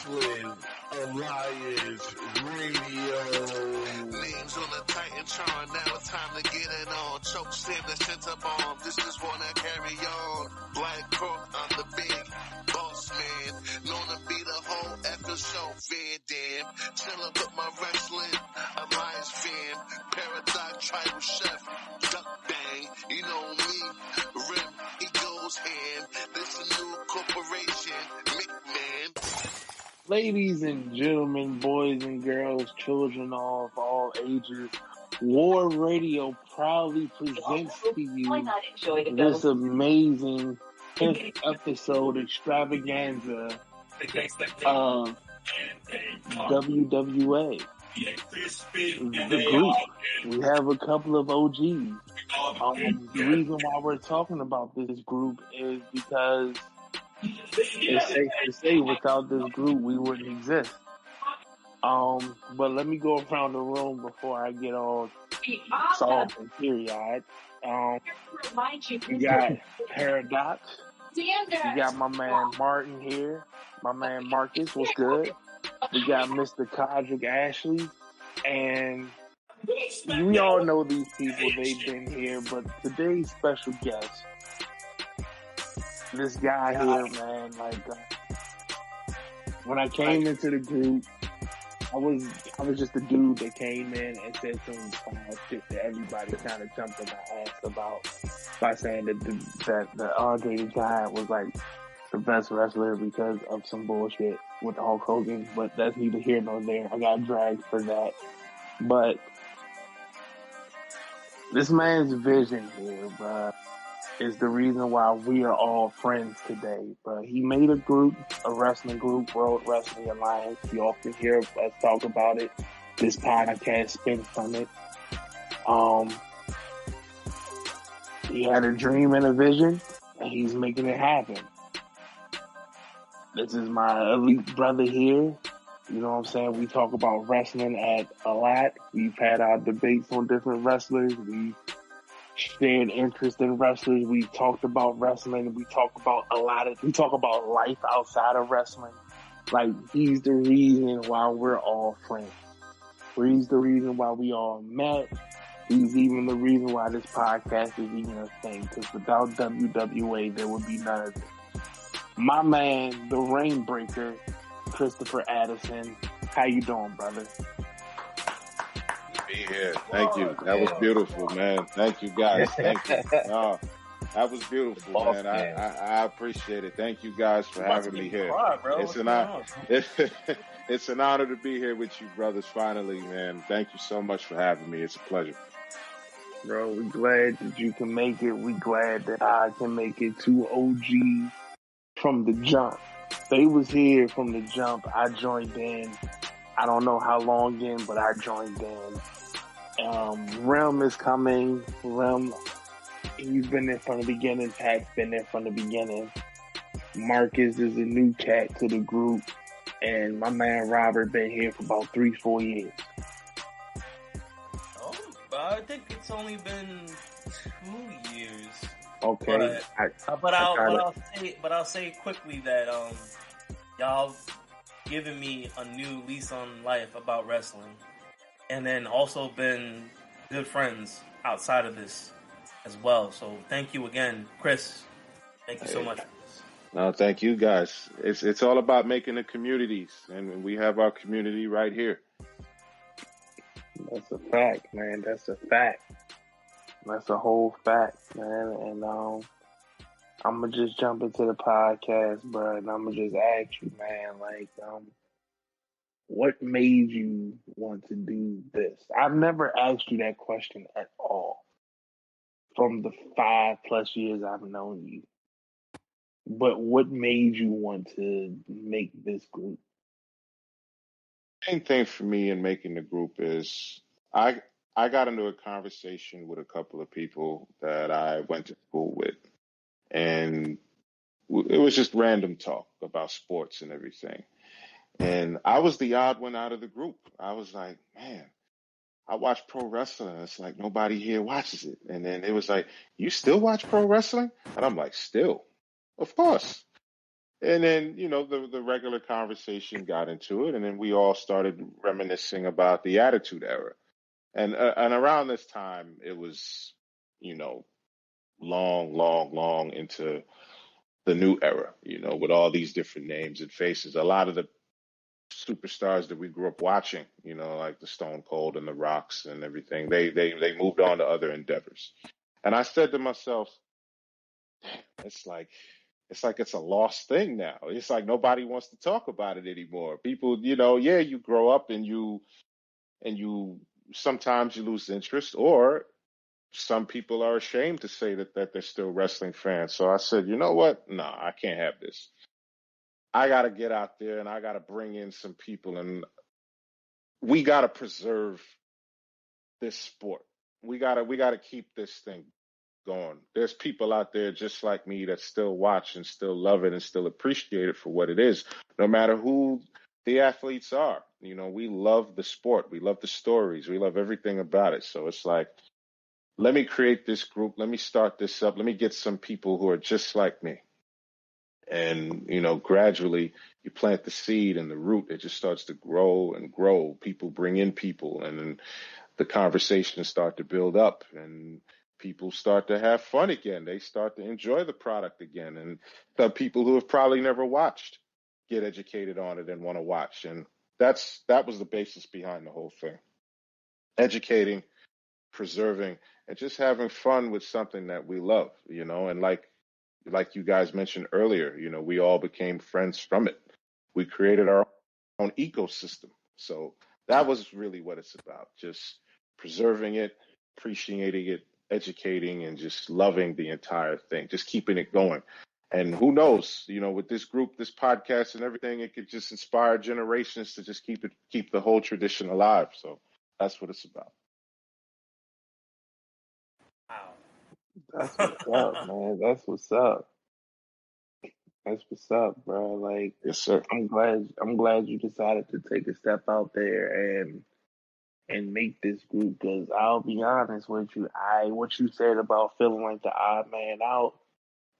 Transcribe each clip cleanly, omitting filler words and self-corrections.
Wrestling Alliance Radio. Names on the Titan chart, now it's time to get it on. Choke slam the center bomb, this is one I carry on. Black Crook, I'm the big boss man. Known to be the whole effing show, Van Dam. Chillin' with my Wrestling Alliance fam. Paradox Tribal Chef, Duck Bang. You know me, Rim, he goes ham. This a new corporation, McMahon. Ladies and gentlemen, boys and girls, children of all ages, War Radio proudly presents to you this amazing 5th episode extravaganza of WWA. The group. We have a couple of OGs. The reason why we're talking about this group is because it's safe to say without this group we wouldn't exist. But let me go around the room before I get all soft and teary-eyed. We got Paradox. We got my man Martin here. My man Marcus, what's good? We got Mr. Kodrick Ashley. And we all know these people. They've been here. But today's special guest, this guy here, man, when I came into the group, I was just a dude that came in and said some shit that everybody kind of jumped in my ass about by saying that Andre the Giant was like the best wrestler because of some bullshit with Hulk Hogan, but that's neither here nor there. I got dragged for that. But this man's vision here, bruh, is the reason why we are all friends today. But he made a wrestling group, World Wrestling Alliance. You often hear us talk about it. This podcast spins from it. He had a dream and a vision, and he's making it happen. This is my elite brother here. You know what I'm saying? We talk about wrestling a lot. We've had our debates on different wrestlers. We've shared interest in wrestlers. We talked about wrestling. We talk about life outside of wrestling. Like, he's the reason why we're all friends. He's the reason why we all met. He's even the reason why this podcast is even a thing. Because without WWA, there would be none of this. My man, the Rainbreaker, Christopher Addison. How you doing, brother? Be here. Thank you. That was beautiful, man. Thank you, guys. Thank you. That was beautiful, man. I appreciate it. Thank you guys for having me here. It's an honor to be here with you, brothers, finally, man. Thank you so much for having me. It's a pleasure. Bro, we're glad that you can make it. We're glad that I can make it. Two OGs from the jump. They was here from the jump. I joined in. I don't know how long in, but I joined in. Rem is coming. Rem, he's been there from the beginning. Pat's been there from the beginning. Marcus is a new cat to the group. And my man Robert been here for about 3-4 years. Oh, I think it's only been 2 years. Okay. But I'll say quickly that y'all given me a new lease on life about wrestling, and then also been good friends outside of this as well. So thank you again, Chris. Thank you so much for this. No, thank you guys. It's all about making the communities, and we have our community right here. That's a fact, man. That's a fact. That's a whole fact, man. And I'm gonna just jump into the podcast, bro, and I'm gonna just ask you, man, like, what made you want to do this? I've never asked you that question at all from the 5+ years I've known you. But what made you want to make this group? Main thing for me in making the group is I got into a conversation with a couple of people that I went to school with, and it was just random talk about sports and everything. And I was the odd one out of the group. I was like, man, I watch pro wrestling. It's like nobody here watches it. And then it was like, you still watch pro wrestling? And I'm like, still, of course. And then, the regular conversation got into it, and then we all started reminiscing about the Attitude Era. And around this time, it was, you know, long, long, long into the new era, with all these different names and faces. A lot of the superstars that we grew up watching, like the Stone Cold and the Rocks and everything, they moved on to other endeavors. And I said to myself, it's like it's a lost thing now. It's like nobody wants to talk about it anymore. People, yeah, you grow up and you sometimes you lose interest, or some people are ashamed to say that they're still wrestling fans. So I said, you know what? No, I can't have this. I got to get out there and I got to bring in some people, and we got to preserve this sport. We got to keep this thing going. There's people out there just like me that still watch and still love it and still appreciate it for what it is, no matter who the athletes are. We love the sport. We love the stories. We love everything about it. So it's like, let me create this group. Let me start this up. Let me get some people who are just like me. And, gradually you plant the seed and the root, it just starts to grow and grow. People bring in people, and then the conversations start to build up, and people start to have fun again. They start to enjoy the product again. And the people who have probably never watched get educated on it and want to watch. And that was the basis behind the whole thing. Educating, preserving, and just having fun with something that we love, and like you guys mentioned earlier, we all became friends from it. We created our own ecosystem. So that was really what it's about. Just preserving it, appreciating it, educating, and just loving the entire thing, just keeping it going. And who knows, with this group, this podcast and everything, it could just inspire generations to just keep the whole tradition alive. So that's what it's about. That's what's up, man. That's what's up. That's what's up, bro. Like, Yes, sir. I'm glad you decided to take a step out there and make this group. Because I'll be honest with you, what you said about feeling like the odd man out,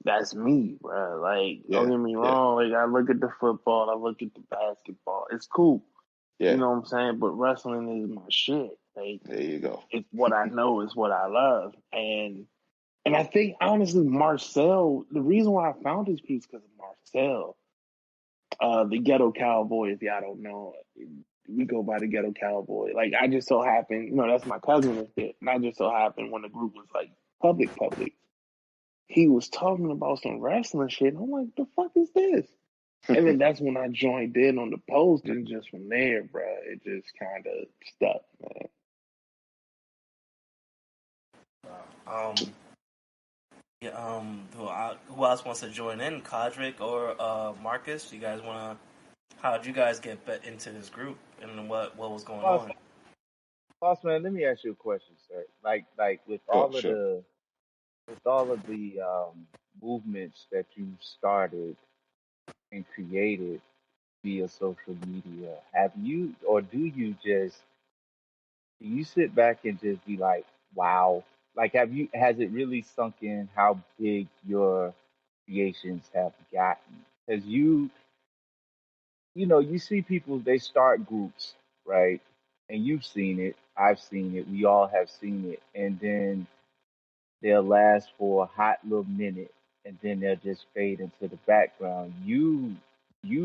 that's me, bro. Like, don't Yeah, get me yeah, wrong. Like, I look at the football, I look at the basketball. It's cool, you yeah. know what I'm saying. But wrestling is my shit. Like, There you go. it's what I know, it's what I love, and I think honestly, Marcel. The reason why I found this group is because of Marcel. The Ghetto Cowboy, if y'all don't know, we go by the Ghetto Cowboy. Like, I just so happened, that's my cousin and shit. And I just so happened when the group was like public, he was talking about some wrestling shit. And I'm like, the fuck is this? And then that's when I joined in on the post, and just from there, bro, it just kind of stuck, man. Um, yeah, who else wants to join in? Kodrick or Marcus? You guys want to? How did you guys get into this group, and what was going Boss, on? boss man, let me ask you a question, sir. Like Sure, sure. with all of the movements that you started and created via social media, have you or do you sit back and just be like, wow? Like, has it really sunk in how big your creations have gotten? Because you see people, they start groups, right? And you've seen it, I've seen it, we all have seen it. And then they'll last for a hot little minute and then they'll just fade into the background. You,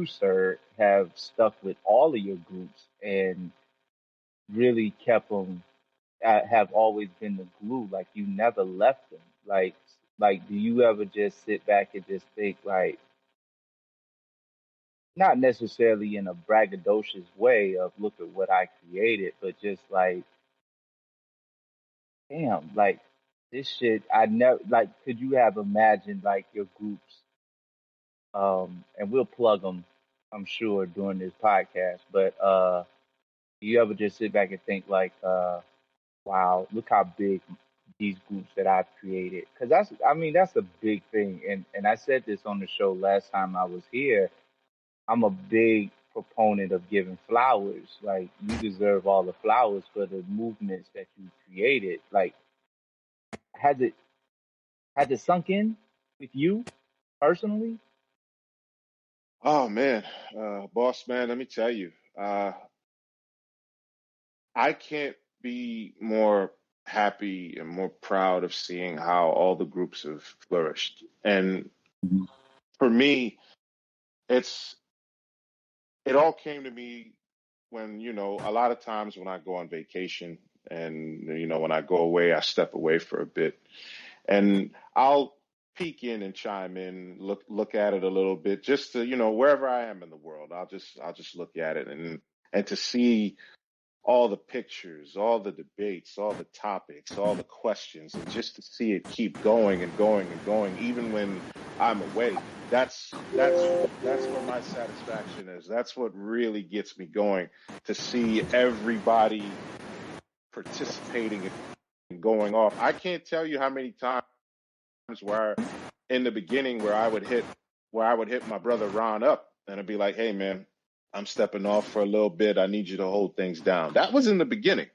sir, have stuck with all of your groups and really kept them, have always been the glue. Like, you never left them. Do you ever just sit back and just think, like, not necessarily in a braggadocious way of look at what I created, but just like, damn, like this shit, I never, like, could you have imagined like your groups, and we'll plug them, I'm sure, during this podcast, but do you ever just sit back and think like, wow, look how big these groups that I've created? Because I mean, that's a big thing. And I said this on the show last time I was here. I'm a big proponent of giving flowers. Like, you deserve all the flowers for the movements that you created. Like, has it has it sunk in with you personally? Oh man, boss man, let me tell you, I can't be more happy and more proud of seeing how all the groups have flourished. And Mhm. for me, it's it all came to me when, a lot of times when I go on vacation and, when I go away, I step away for a bit and I'll peek in and chime in, look at it a little bit, just to, wherever I am in the world, I'll just look at it and to see all the pictures, all the debates, all the topics, all the questions, and just to see it keep going and going and going, even when I'm away. That's where my satisfaction is. That's what really gets me going, to see everybody participating and going off. I can't tell you how many times where in the beginning where I would hit my brother Ron up and I'd be like, "Hey man, I'm stepping off for a little bit. I need you to hold things down." That was in the beginning,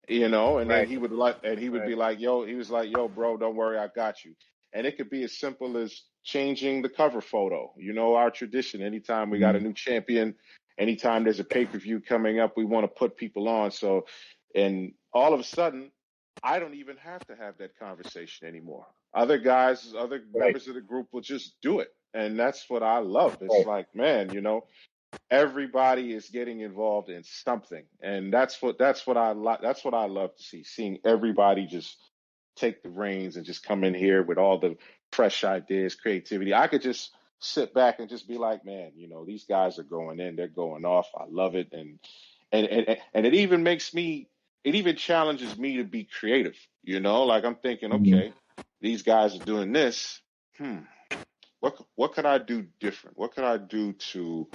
and then Right, he would right. be like, "Yo," he was like, "Yo, bro, don't worry, I got you." And it could be as simple as changing the cover photo. Our tradition, anytime we got a Mhm. new champion, anytime there's a pay-per-view coming up, we want to put people on. So, and all of a sudden, I don't even have to have that conversation anymore. Other guys, other Right, members of the group will just do it. And that's what I love. It's right. like, man, everybody is getting involved in something, and that's what I like. That's what I love to see, seeing everybody just take the reins and just come in here with all the fresh ideas, creativity. I could just sit back and just be like, man, these guys are going in, they're going off. I love it, and it even challenges me to be creative. Like I'm thinking, Mhm. okay, these guys are doing this. Hmm, what could I do different? What could I do to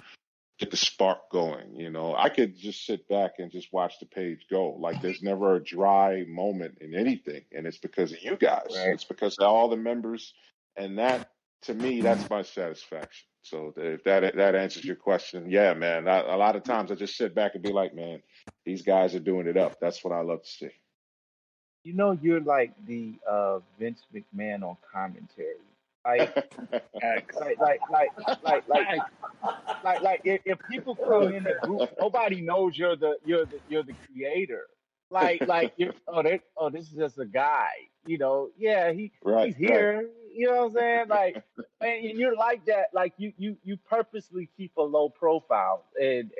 get the spark going? I could just sit back and just watch the page go. Like there's never a dry moment in anything, and it's because of you guys. Right. It's because of all the members, and that to me, that's my satisfaction. So if that answers your question, yeah, man. A lot of times I just sit back and be like, man, these guys are doing it up. That's what I love to see. You're like the Vince McMahon on commentary. Like, X. like, like, like, like, like, if people come in the group, nobody knows you're the creator. Like you this is just a guy. Yeah, Right, he's right. here. You know what I'm saying? Like, and you're like that. Like you purposely keep a low profile, and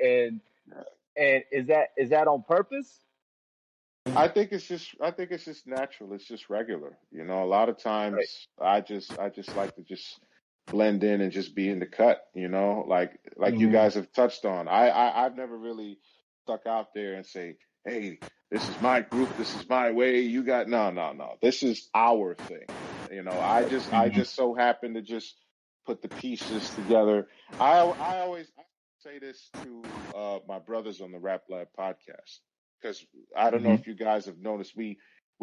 is that on purpose? I think it's just natural. It's just regular. A lot of Right. times I just like to just blend in and just be in the cut, like you Hmm. guys have touched on. I've never really stuck out there and say, "Hey, this is my group, this is my way." You got no, no, no. This is our thing. I just so happen to just put the pieces together. I always say this to my brothers on the Rap Lab podcast, because I don't know Hmm. if you guys have noticed, we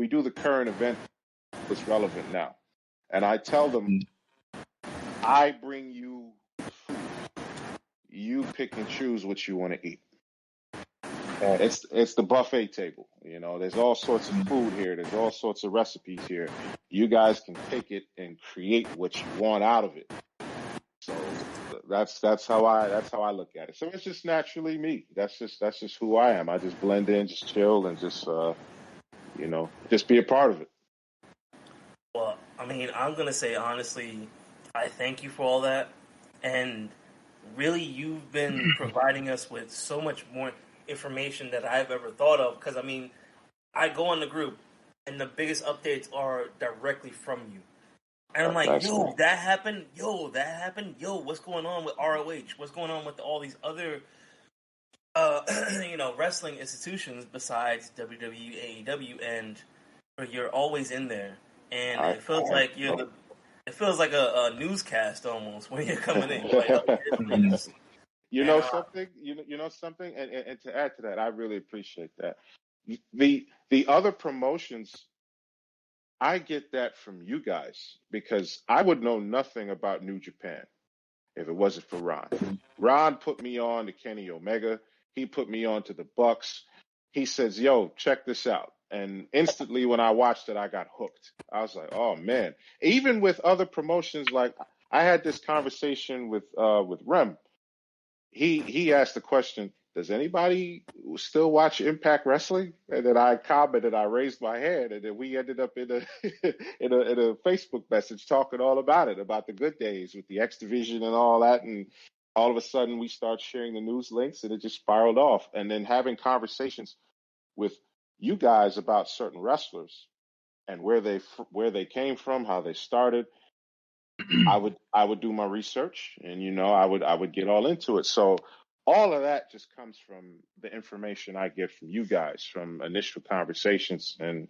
do the current event that's relevant now, and I tell them, I bring you the food. You pick and choose what you want to eat. It's the buffet table. There's all sorts of food here. There's all sorts of recipes here. You guys can take it and create what you want out of it. So that's how I look at it. So it's just naturally me. That's just who I am. I just blend in, just chill, and just be a part of it. Well, I mean, I'm gonna say honestly, I thank you for all that, and really, you've been providing us with so much more information that I've ever thought of. Because I mean, I go on the group, and the biggest updates are directly from you, and I'm like, Nice, man. yo, that happened, yo, that happened, yo, what's going on with ROH? What's going on with all these other uh, wrestling institutions besides WWE, AEW, and you're always in there, and I it feels I like you're the. It feels like a newscast almost when you're coming in. You're like, oh, here it Hmm. is, and something. You know something, and to add to that, I really appreciate that. The other promotions, I get that from you guys because I would know nothing about New Japan if it wasn't for Ron. Ron put me on to Kenny Omega. He put me on to the Bucks. He says, "Yo, check this out." And instantly when I watched it, I got hooked. I was like, "Oh man." Even with other promotions, like I had this conversation with Rem. He asked the question, does anybody still watch Impact Wrestling? And then I commented, I raised my hand, and then we ended up in a in a Facebook message talking all about it, about the good days with the X Division and all that. And all of a sudden we start sharing the news links, and it just spiraled off. And then having conversations with you guys about certain wrestlers and where they came from, how they started. I would do my research, and I would get all into it. So all of that just comes from the information I get from you guys, from initial conversations. And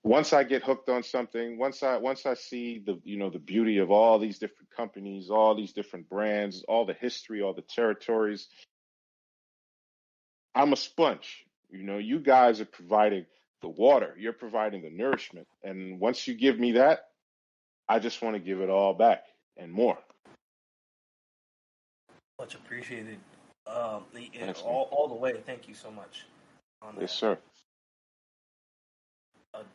once I get hooked on something, once I see the beauty of all these different companies, all these different brands, all the history, all the territories, I'm a sponge. You guys are providing the water, you're providing the nourishment, and once you give me that, I just want to give it all back and more. Much appreciated. Thanks, all the way. Thank you so much on that. Yes, sir.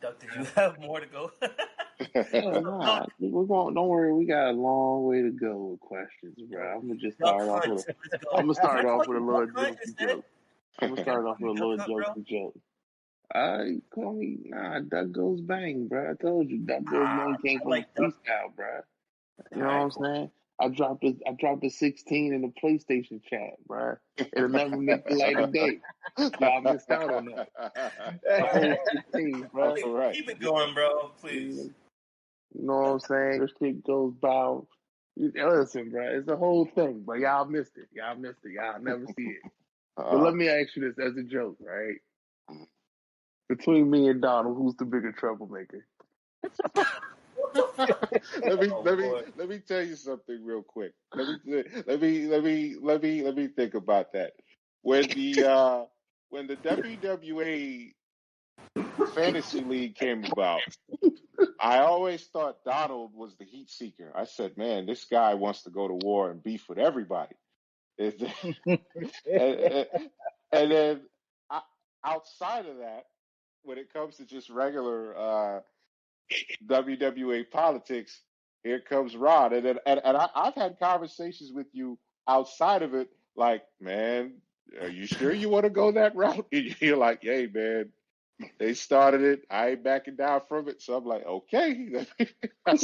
Duck, did you have more to go? Nah, we're going. Don't worry, we got a long way to go with questions, bro. I'm gonna just Duck start off Hunt. with. Let's go. I'm gonna start Can I off call with a you little Duck Hunt jokey instead? joke. I'm gonna start off with a little Duck Hunt, jokey joke. I call me Duck Goes Bang, bro. I told you, Duck Goes Bang came from like the freestyle, bro. You know what I'm cool. saying? I dropped a 16 in the PlayStation chat, bro. It'll never make the light of day. Y'all missed out on that. The whole 16, bro. All right. Keep it going, bro. Please. You know what I'm saying? This shit goes by. Listen, bro, it's the whole thing, but y'all missed it. Y'all never see it. But let me ask you this as a joke, right? Between me and Donald, who's the bigger troublemaker? Let me tell you something real quick. Let me think about that. When the WWE Fantasy League came about, I always thought Donald was the heat seeker. I said, man, this guy wants to go to war and beef with everybody. and, and then outside of that, when it comes to just regular WWE politics, here comes Rod. I've had conversations with you outside of it, like, man, are you sure you want to go that route? And you're like, hey, man, they started it. I ain't backing down from it. So I'm like, okay. I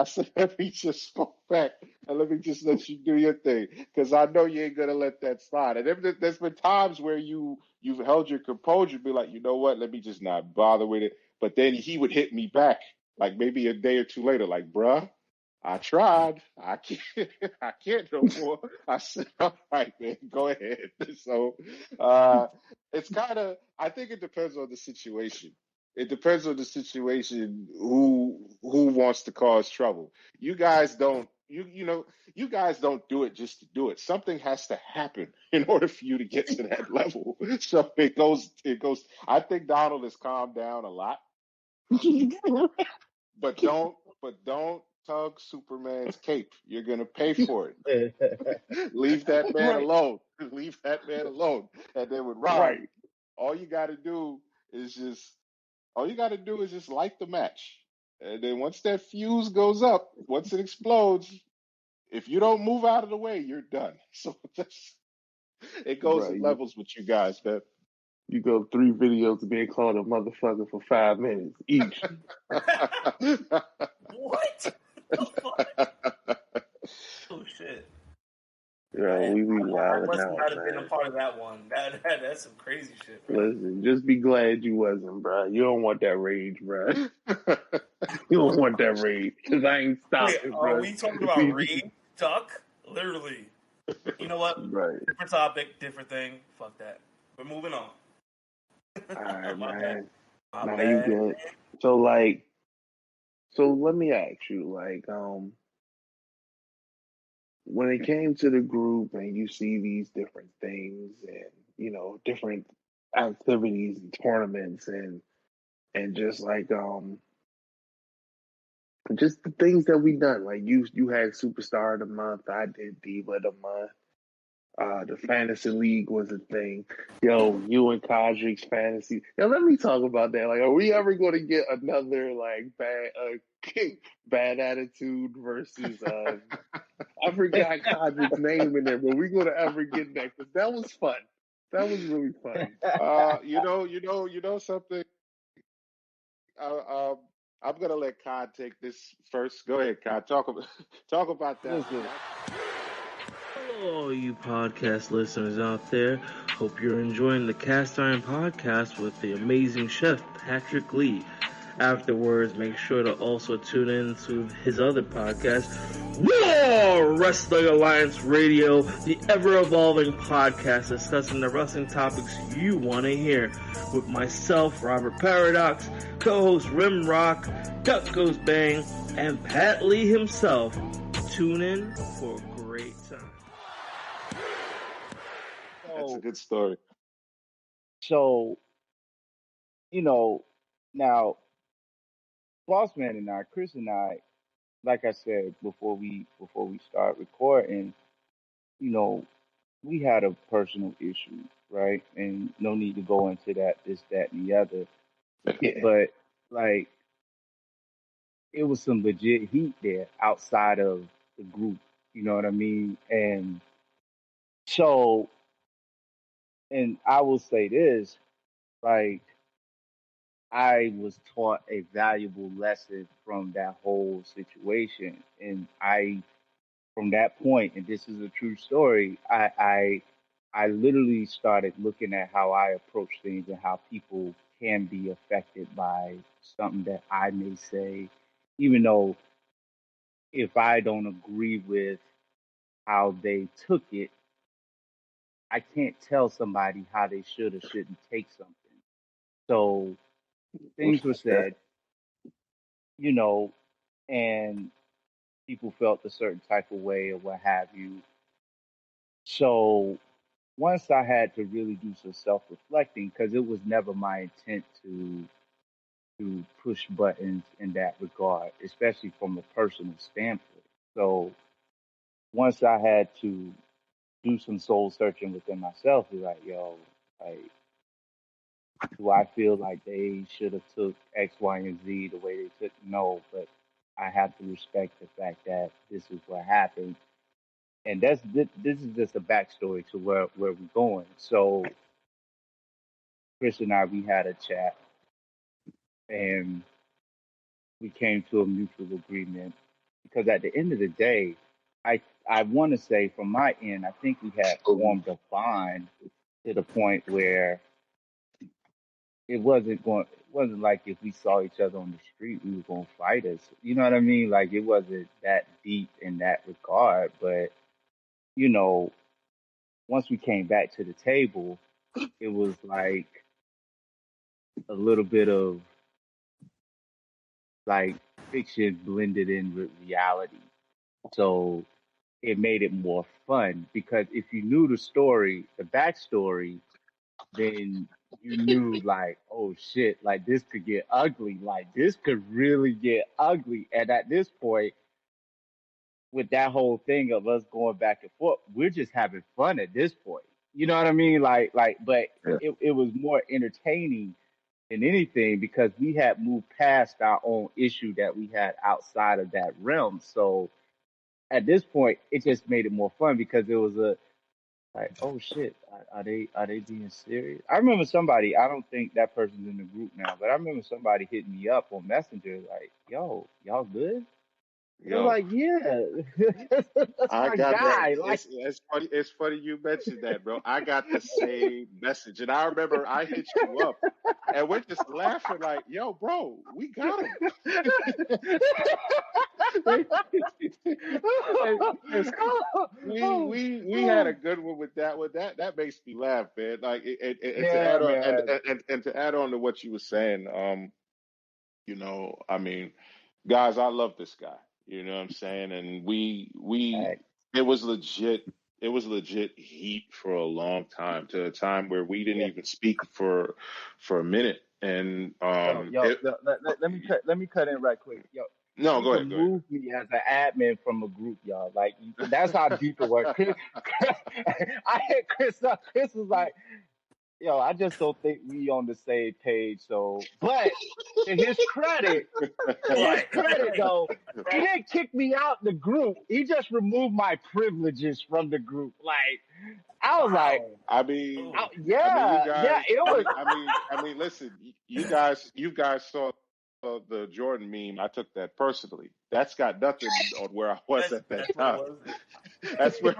said, let me just fall back and let me just let you do your thing, because I know you ain't gonna let that slide. And there's been times where you've held your composure, be like, you know what, let me just not bother with it. But then he would hit me back, like maybe a day or two later, like, bruh, I tried. I can't. I can't no more. I said, all right, man, go ahead. So it's kind of. I think it depends on the situation. It depends on the situation who wants to cause trouble. You guys don't. You guys don't do it just to do it. Something has to happen in order for you to get to that level. So it goes. I think Donald has calmed down a lot, but don't tug Superman's cape. You're gonna pay for it. Leave that man Right, alone. Leave that man alone. And then with Rod, right. all you got to do is just light the match. And then once that fuse goes up, once it explodes, if you don't move out of the way, you're done. So it goes Right. in levels with you guys, man. You go 3 videos of being called a motherfucker for 5 minutes each. What? The fuck? Oh shit. Yeah, we be I wilding must out, not have been a man. part of that one. That's some crazy shit, bro. Listen, just be glad you wasn't, bro. You don't want that rage, bro. You don't want that rage, because I ain't Wait, stopping, are bro. we talking about Reed Duck? Literally. You know what? Right. Different topic, different thing. Fuck that. We're moving on. All right, My bad. man. My Nah, you bad. good. So, let me ask you, when it came to the group and you see these different things and, different activities and tournaments and just the things that we done. Like you had Superstar of the Month, I did Diva of the Month. The fantasy league was a thing. Yo, you and Kodrick's fantasy. Yo, let me talk about that. Like, are we ever going to get another like bad attitude versus? I forgot Kodrick's name in there, but we going to ever get that because that was fun. That was really funny. You know something. Uh, I'm gonna let Cod take this first. Go ahead, Cod. Talk about that one. Listen, Hello, you podcast listeners out there. Hope you're enjoying the Cast Iron Podcast with the amazing chef, Patrick Lee. Afterwards, make sure to also tune in to his other podcast, War Wrestling Alliance Radio, the ever-evolving podcast discussing the wrestling topics you want to hear. With myself, Robert Paradox, co-host Rim Rock, Duck Goes Bang, and Pat Lee himself. Tune in for a great time. That's a good story. So, now, Bossman and I, Chris and I, like I said before we start recording, we had a personal issue, right? And no need to go into that, this, that, and the other. Yeah. But like, it was some legit heat there outside of the group. You know what I mean? And so, and I will say this, like, I was taught a valuable lesson from that whole situation. And from that point, and this is a true story, I literally started looking at how I approach things and how people can be affected by something that I may say, even though if I don't agree with how they took it, I can't tell somebody how they should or shouldn't take something. So things were Respect that. said, and people felt a certain type of way or what have you. So once I had to really do some self-reflecting, because it was never my intent to push buttons in that regard, especially from a personal standpoint. So once I had to do some soul searching within myself, be like, yo, like, do I feel like they should have took X, Y, and Z the way they took? No, but I have to respect the fact that this is what happened, and this is just a backstory to where we're going. So Chris and I, we had a chat, and we came to a mutual agreement because at the end of the day, I want to say from my end, I think we had formed a bond to the point where it wasn't like if we saw each other on the street we were gonna fight us. You know what I mean? Like it wasn't that deep in that regard. But you know, once we came back to the table, it was like a little bit of like fiction blended in with reality. So it made it more fun because if you knew the story, the backstory, then you knew like, oh shit, like this could get ugly. Like this could really get ugly. And at this point, with that whole thing of us going back and forth, we're just having fun at this point. You know what I mean? But Yeah. it was more entertaining than anything because we had moved past our own issue that we had outside of that realm. So at this point, it just made it more fun because it was a like, oh shit, are they being serious? I remember somebody. I don't think that person's in the group now, but I remember somebody hitting me up on Messenger like, "Yo, y'all good?" I was Yo, like, "Yeah, that's I my got that. guy." Like, It's funny. It's funny you mentioned that, bro. I got the same message, and I remember I hit you up, and we're just laughing like, "Yo, bro, we got him." It's- we had a good one with that one. That makes me laugh, man. Like, and to yeah, add on man. and to add on to what you were saying, I mean, guys, I love this guy. You know what I'm saying? And we Like, it was legit. It was legit heat for a long time, to a time where we didn't yeah, even speak for a minute. And yo, let me cut in right quick, yo. No, He go ahead. Go ahead. removed me as an admin from a group, y'all. Like that's how deep it was. I had Chris up. Chris was like, "Yo, I just don't think we on the same page." So, but to his credit, Right. though, he didn't kick me out the group. He just removed my privileges from the group. Like I was like, Wow. I mean, Oh. you yeah, guys. it was. I mean. Listen, you guys saw the Jordan meme. I took that personally. That's got nothing on where I was at that That's what it time. was. That's where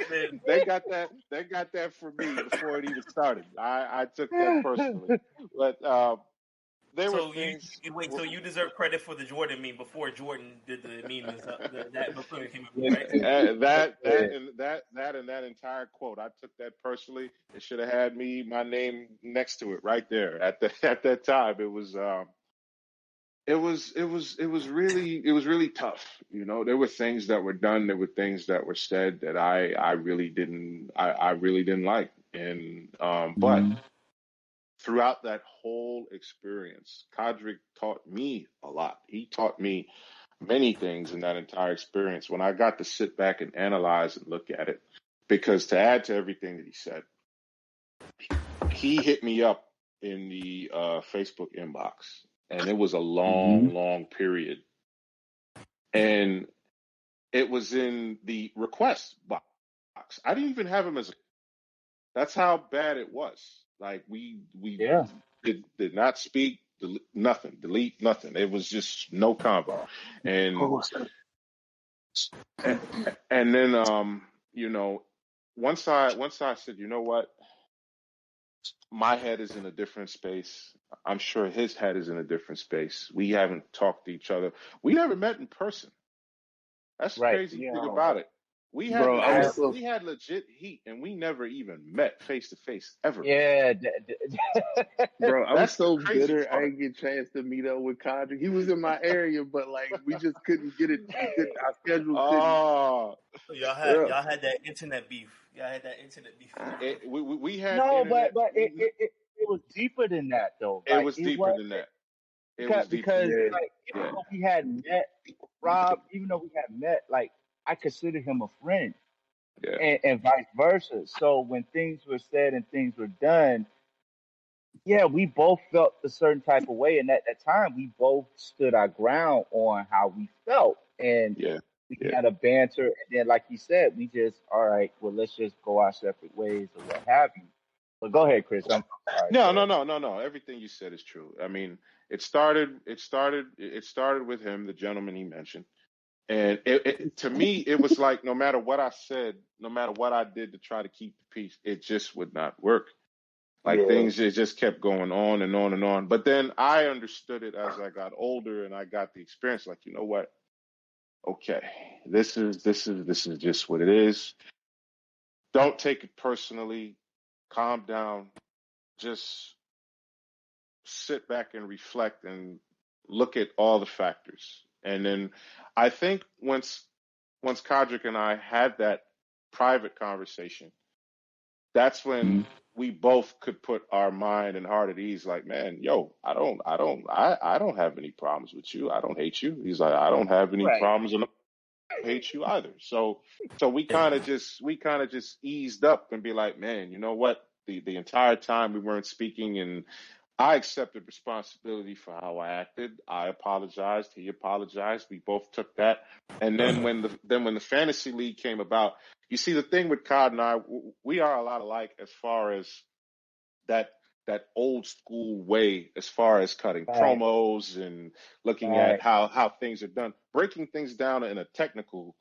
Then- they got that. They got that from me before it even started. I took that personally, but there were So things. wait. So you deserve credit for the Jordan meme before Jordan did the meme and stuff. That before it came up, right? And that entire quote, I took that personally. It should have had my name next to it right there at that time. It was really tough. You know, there were things that were done, there were things that were said that I really didn't like. And but throughout that whole experience, Kodrick taught me a lot. He taught me many things in that entire experience when I got to sit back and analyze and look at it. Because to add to everything that he said, he hit me up in the Facebook inbox, and it was a long, long period. And it was in the request box. I didn't even have him as that's how bad it was. Like we did not speak, nothing, delete nothing. It was just no convo. And and then you know, once I said, you know what, my head is in a different space. I'm sure his head is in a different space. We haven't talked to each other. We never met in person. That's the crazy thing about it. We had we had legit heat, and we never even met face to face ever. Yeah, bro, I was so crazy bitter. part. I didn't get a chance to meet up with Kodrick. He was in my area, but like we just couldn't get it. Our schedule Oh, So y'all had that internet beef. Y'all had that internet beef. we had no, internet. but it was deeper than that though. It Like was it deeper was than that. It was deeper. because Yeah. like even though we had met Rob, even though we had met, like I considered him a friend, and vice versa. So when things were said and things were done, yeah, we both felt a certain type of way, and at that time, we both stood our ground on how we felt, and we had a banter, and then, like you said, we just, all right, well, let's just go our separate ways or what have you. But go ahead, Chris. I'm sorry. No. Everything you said is true. I mean, it started with him, the gentleman he mentioned, and to me, it was like no matter what I said, no matter what I did to try to keep the peace, it just would not work. Like things, it just kept going on and on and on. But then I understood it as I got older and I got the experience. Like, you know what? Okay, this is just what it is. Don't take it personally. Calm down. Just sit back and reflect and look at all the factors. And then I think once Kodrick and I had that private conversation, that's when we both could put our mind and heart at ease. Like, man, yo, I don't have any problems with you. I don't hate you. He's like, I don't have any problems and I don't hate you either. So we kind of just eased up and be like, man, you know what? The entire time we weren't speaking, and I accepted responsibility for how I acted. I apologized. He apologized. We both took that. And then when the fantasy league came about, you see, the thing with Cod and I, we are a lot alike as far as that old school way, as far as cutting promos and looking at how things are done, breaking things down in a technical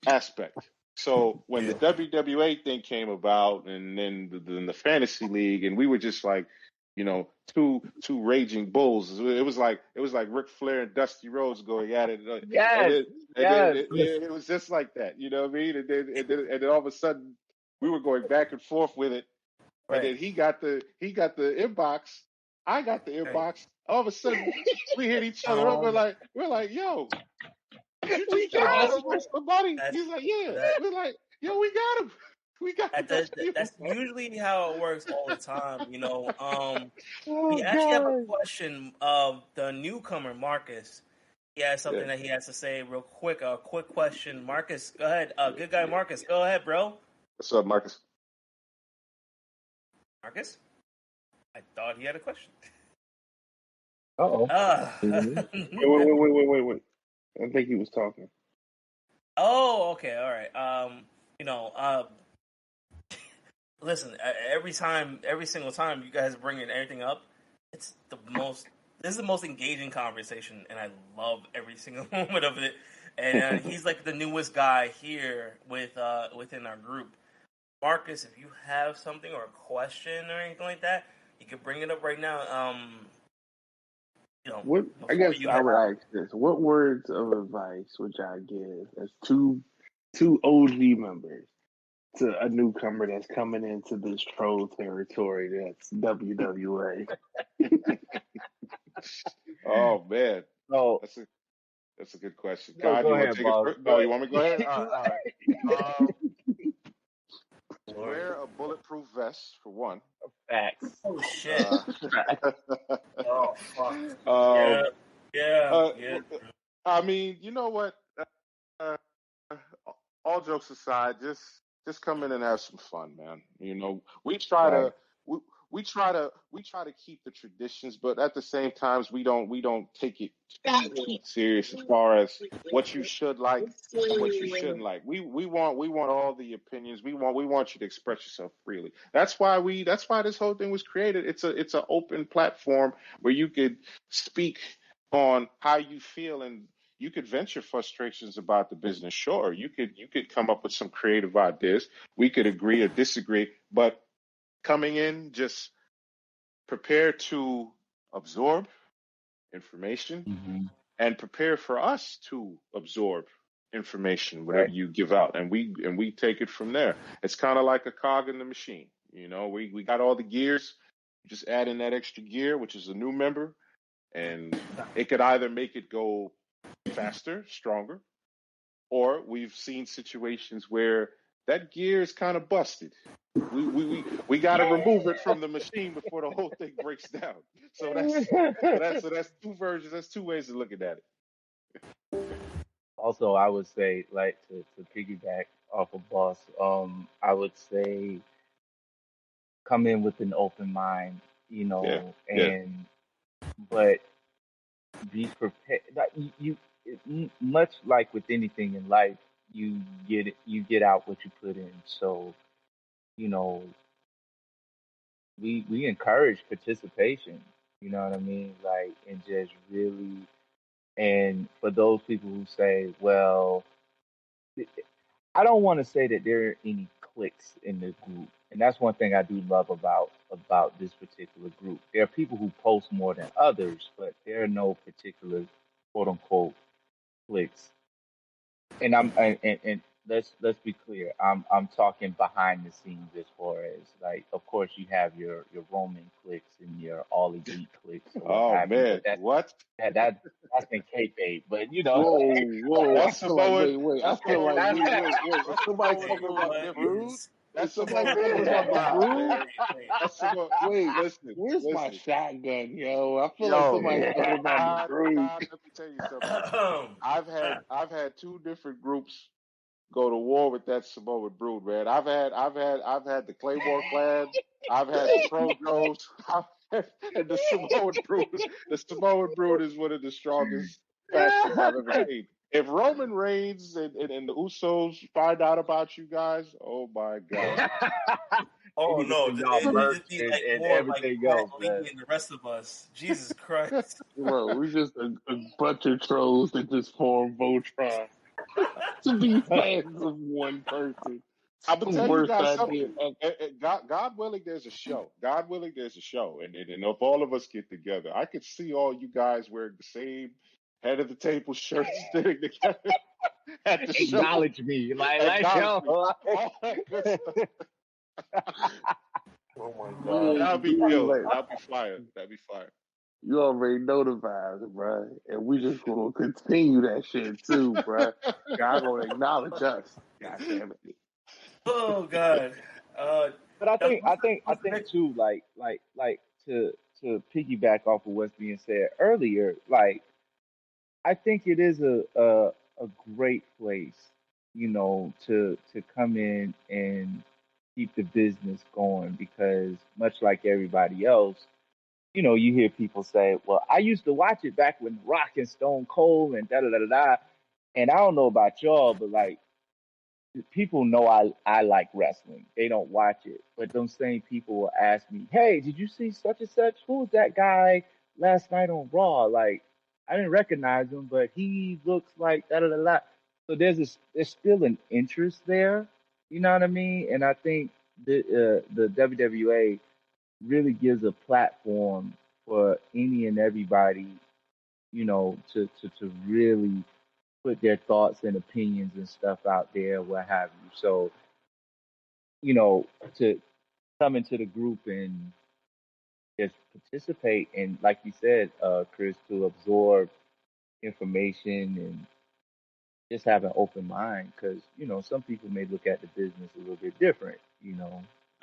aspect. So when the WWA thing came about, and then the fantasy league, and we were just like, you know, two raging bulls. It was like Ric Flair and Dusty Rhodes going at it. It was just like that. You know what I mean? And then all of a sudden, we were going back and forth with it. And then he got the inbox. I got the inbox. All of a sudden, we hit each other up. We're like, yo. You got somebody. He's like, yeah. We're like, yo, we got him. We got him. That's usually how it works all the time, you know. We actually have a question of the newcomer, Marcus. he has something that he has to say real quick. A quick question, Marcus. Go ahead. Good guy, Marcus. Go ahead, bro. What's up, Marcus? Marcus. I thought he had a question. Uh-oh. Wait. I think he was talking. Oh, okay, all right. Listen. Every single time you guys bring in everything up, it's the most. This is the most engaging conversation, and I love every single moment of it. And he's like the newest guy here within our group. Marcus, if you have something or a question or anything like that, you can bring it up right now. What I guess I would ask this: what words of advice would y'all give as two OG members to a newcomer that's coming into this troll territory that's WWA? Oh man, No, that's a good question. no, God, go you want ahead, to take it boss. first? Go No, ahead. you want me to go ahead? All right. Wear a bulletproof vest for one. Facts. Oh shit! Uh, Oh fuck! Yeah. I mean, you know what? Uh, all jokes aside, just come in and have some fun, man. You know, Right. we try to keep the traditions, but at the same times we don't take it too serious as far as what you should like and what you shouldn't like. We want all the opinions. We want you to express yourself freely. That's why this whole thing was created. It's an open platform where you could speak on how you feel, and you could vent your frustrations about the business. Sure, you could come up with some creative ideas. We could agree or disagree, but coming in, just prepare to absorb information Mm-hmm. and prepare for us to absorb information, whatever Right. you give out, and we take it from there. It's kind of like a cog in the machine. You know, we got all the gears. Just add in that extra gear, which is a new member, and it could either make it go faster, stronger, or we've seen situations where that gear is kind of busted. We got to remove it from the machine before the whole thing breaks down. So that's two versions. That's two ways of looking at it. Also, I would say, like, to piggyback off of boss, I would say come in with an open mind, Yeah, yeah. and but be prepared. Like, much like with anything in life, you get out what you put in. So, you know, we encourage participation. You know what I mean? Like, and just really, and for those people who say, well, I don't want to say that there are any cliques in the group, and that's one thing I do love about this particular group. There are people who post more than others, but there are no particular quote unquote cliques. And and let's be clear. I'm talking behind the scenes as far as, like, of course you have your Roman cliques and your all elite cliques or what Oh have you, man, but what? that's in kayfabe. But Whoa! I That's feel like Samoan. wait. I That's feel like Samoan that's brood. wait. Is That's somebody Samoan talking brood is about the What different. brood? is? Is That's somebody Samoan talking brood is about the wild, brood? man. That's Samoan. Wait, Listen, where's my listen. shotgun, yo? I feel like Yo, somebody's talking about the brood. God, let me tell you something. I've had two different groups go to war with that Samoan brood, man. I've had the Claymore clan. I've had the Trojos. And the Samoan brood. The Samoan brood is one of the strongest factions I've ever seen. If Roman Reigns and the Usos find out about you guys, oh my God. they Oh need to no, send y'all it need merch to be like and more like everything Pat else, Lee man. and the rest of us. Jesus Christ! Bro, we're just a bunch of trolls that just form Voltron to be fans of one person. It's I'm gonna the tell you worst guys idea something. ever. God willing, there's a show. God willing, there's a show, and if all of us get together, I could see all you guys wearing the same head of the table shirts, sitting together at the show. Acknowledge me, like Acknowledge yo. me, all that good stuff. Oh my We God! That'll ain't, be we ain't killed. like, That'll be fire. That'd be fire. you already know the vibes, bro. And we just gonna continue that shit too, bro. God gonna acknowledge us. God damn it. Oh God! Uh, But I think I what's the think next? too, like to piggyback off of what's being said earlier, like I think it is a great place, to come in and keep the business going because much like everybody else, you hear people say, "Well, I used to watch it back when Rock and Stone Cold and da da da da da." And I don't know about y'all, but like people know I like wrestling. They don't watch it, but those same people will ask me, "Hey, did you see such and such? Who was that guy last night on Raw? Like, I didn't recognize him, but he looks like da da da da." So there's still an interest there. You know what I mean? And I think the WWA really gives a platform for any and everybody, to really put their thoughts and opinions and stuff out there, what have you. So, to come into the group and just participate and, like you said, Chris, to absorb information and just have an open mind because, some people may look at the business a little bit different, like,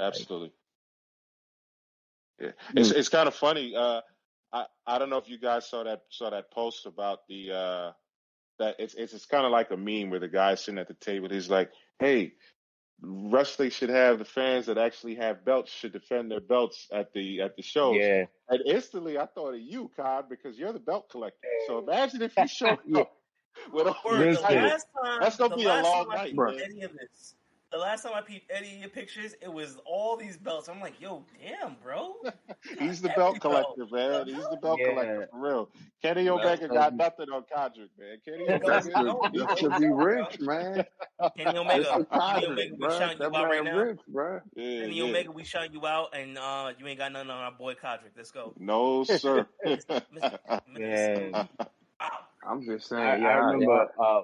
Absolutely. Yeah. It's Mm. it's kind of funny. I don't know if you guys saw that post about that it's kind of like a meme where the guy sitting at the table. He's like, "Hey, wrestling should have the fans that actually have belts should defend their belts at the shows." yeah, And instantly, I thought of you, Cod, because you're the belt collector. So imagine if you showed yeah. up with all these Word, Listen, titles. That's gonna the be a last long time I night, peeped Bro, man. any of this, the last time I peeped any of your pictures, it was all these belts. I'm like, yo, damn, bro, you got He's the every belt belt. collector, The man. He's the hell? belt collector yeah. for real. Kenny that's Omega cause got he, nothing on Kodrick, man. Kenny that's Omega, cause No, he that's no, cause can. he no, bro. rich, man. Kenny Mr. Omega, Kenny Codrick, Omega, we bro. shouting you That out right man now. rich, bro. Yeah, Kenny yeah. Omega, we shouting you out, and you ain't got nothing on our boy Kodrick. Let's go, No, sir. Mr. Man, Wow. I'm just I, saying, I yeah, remember yeah.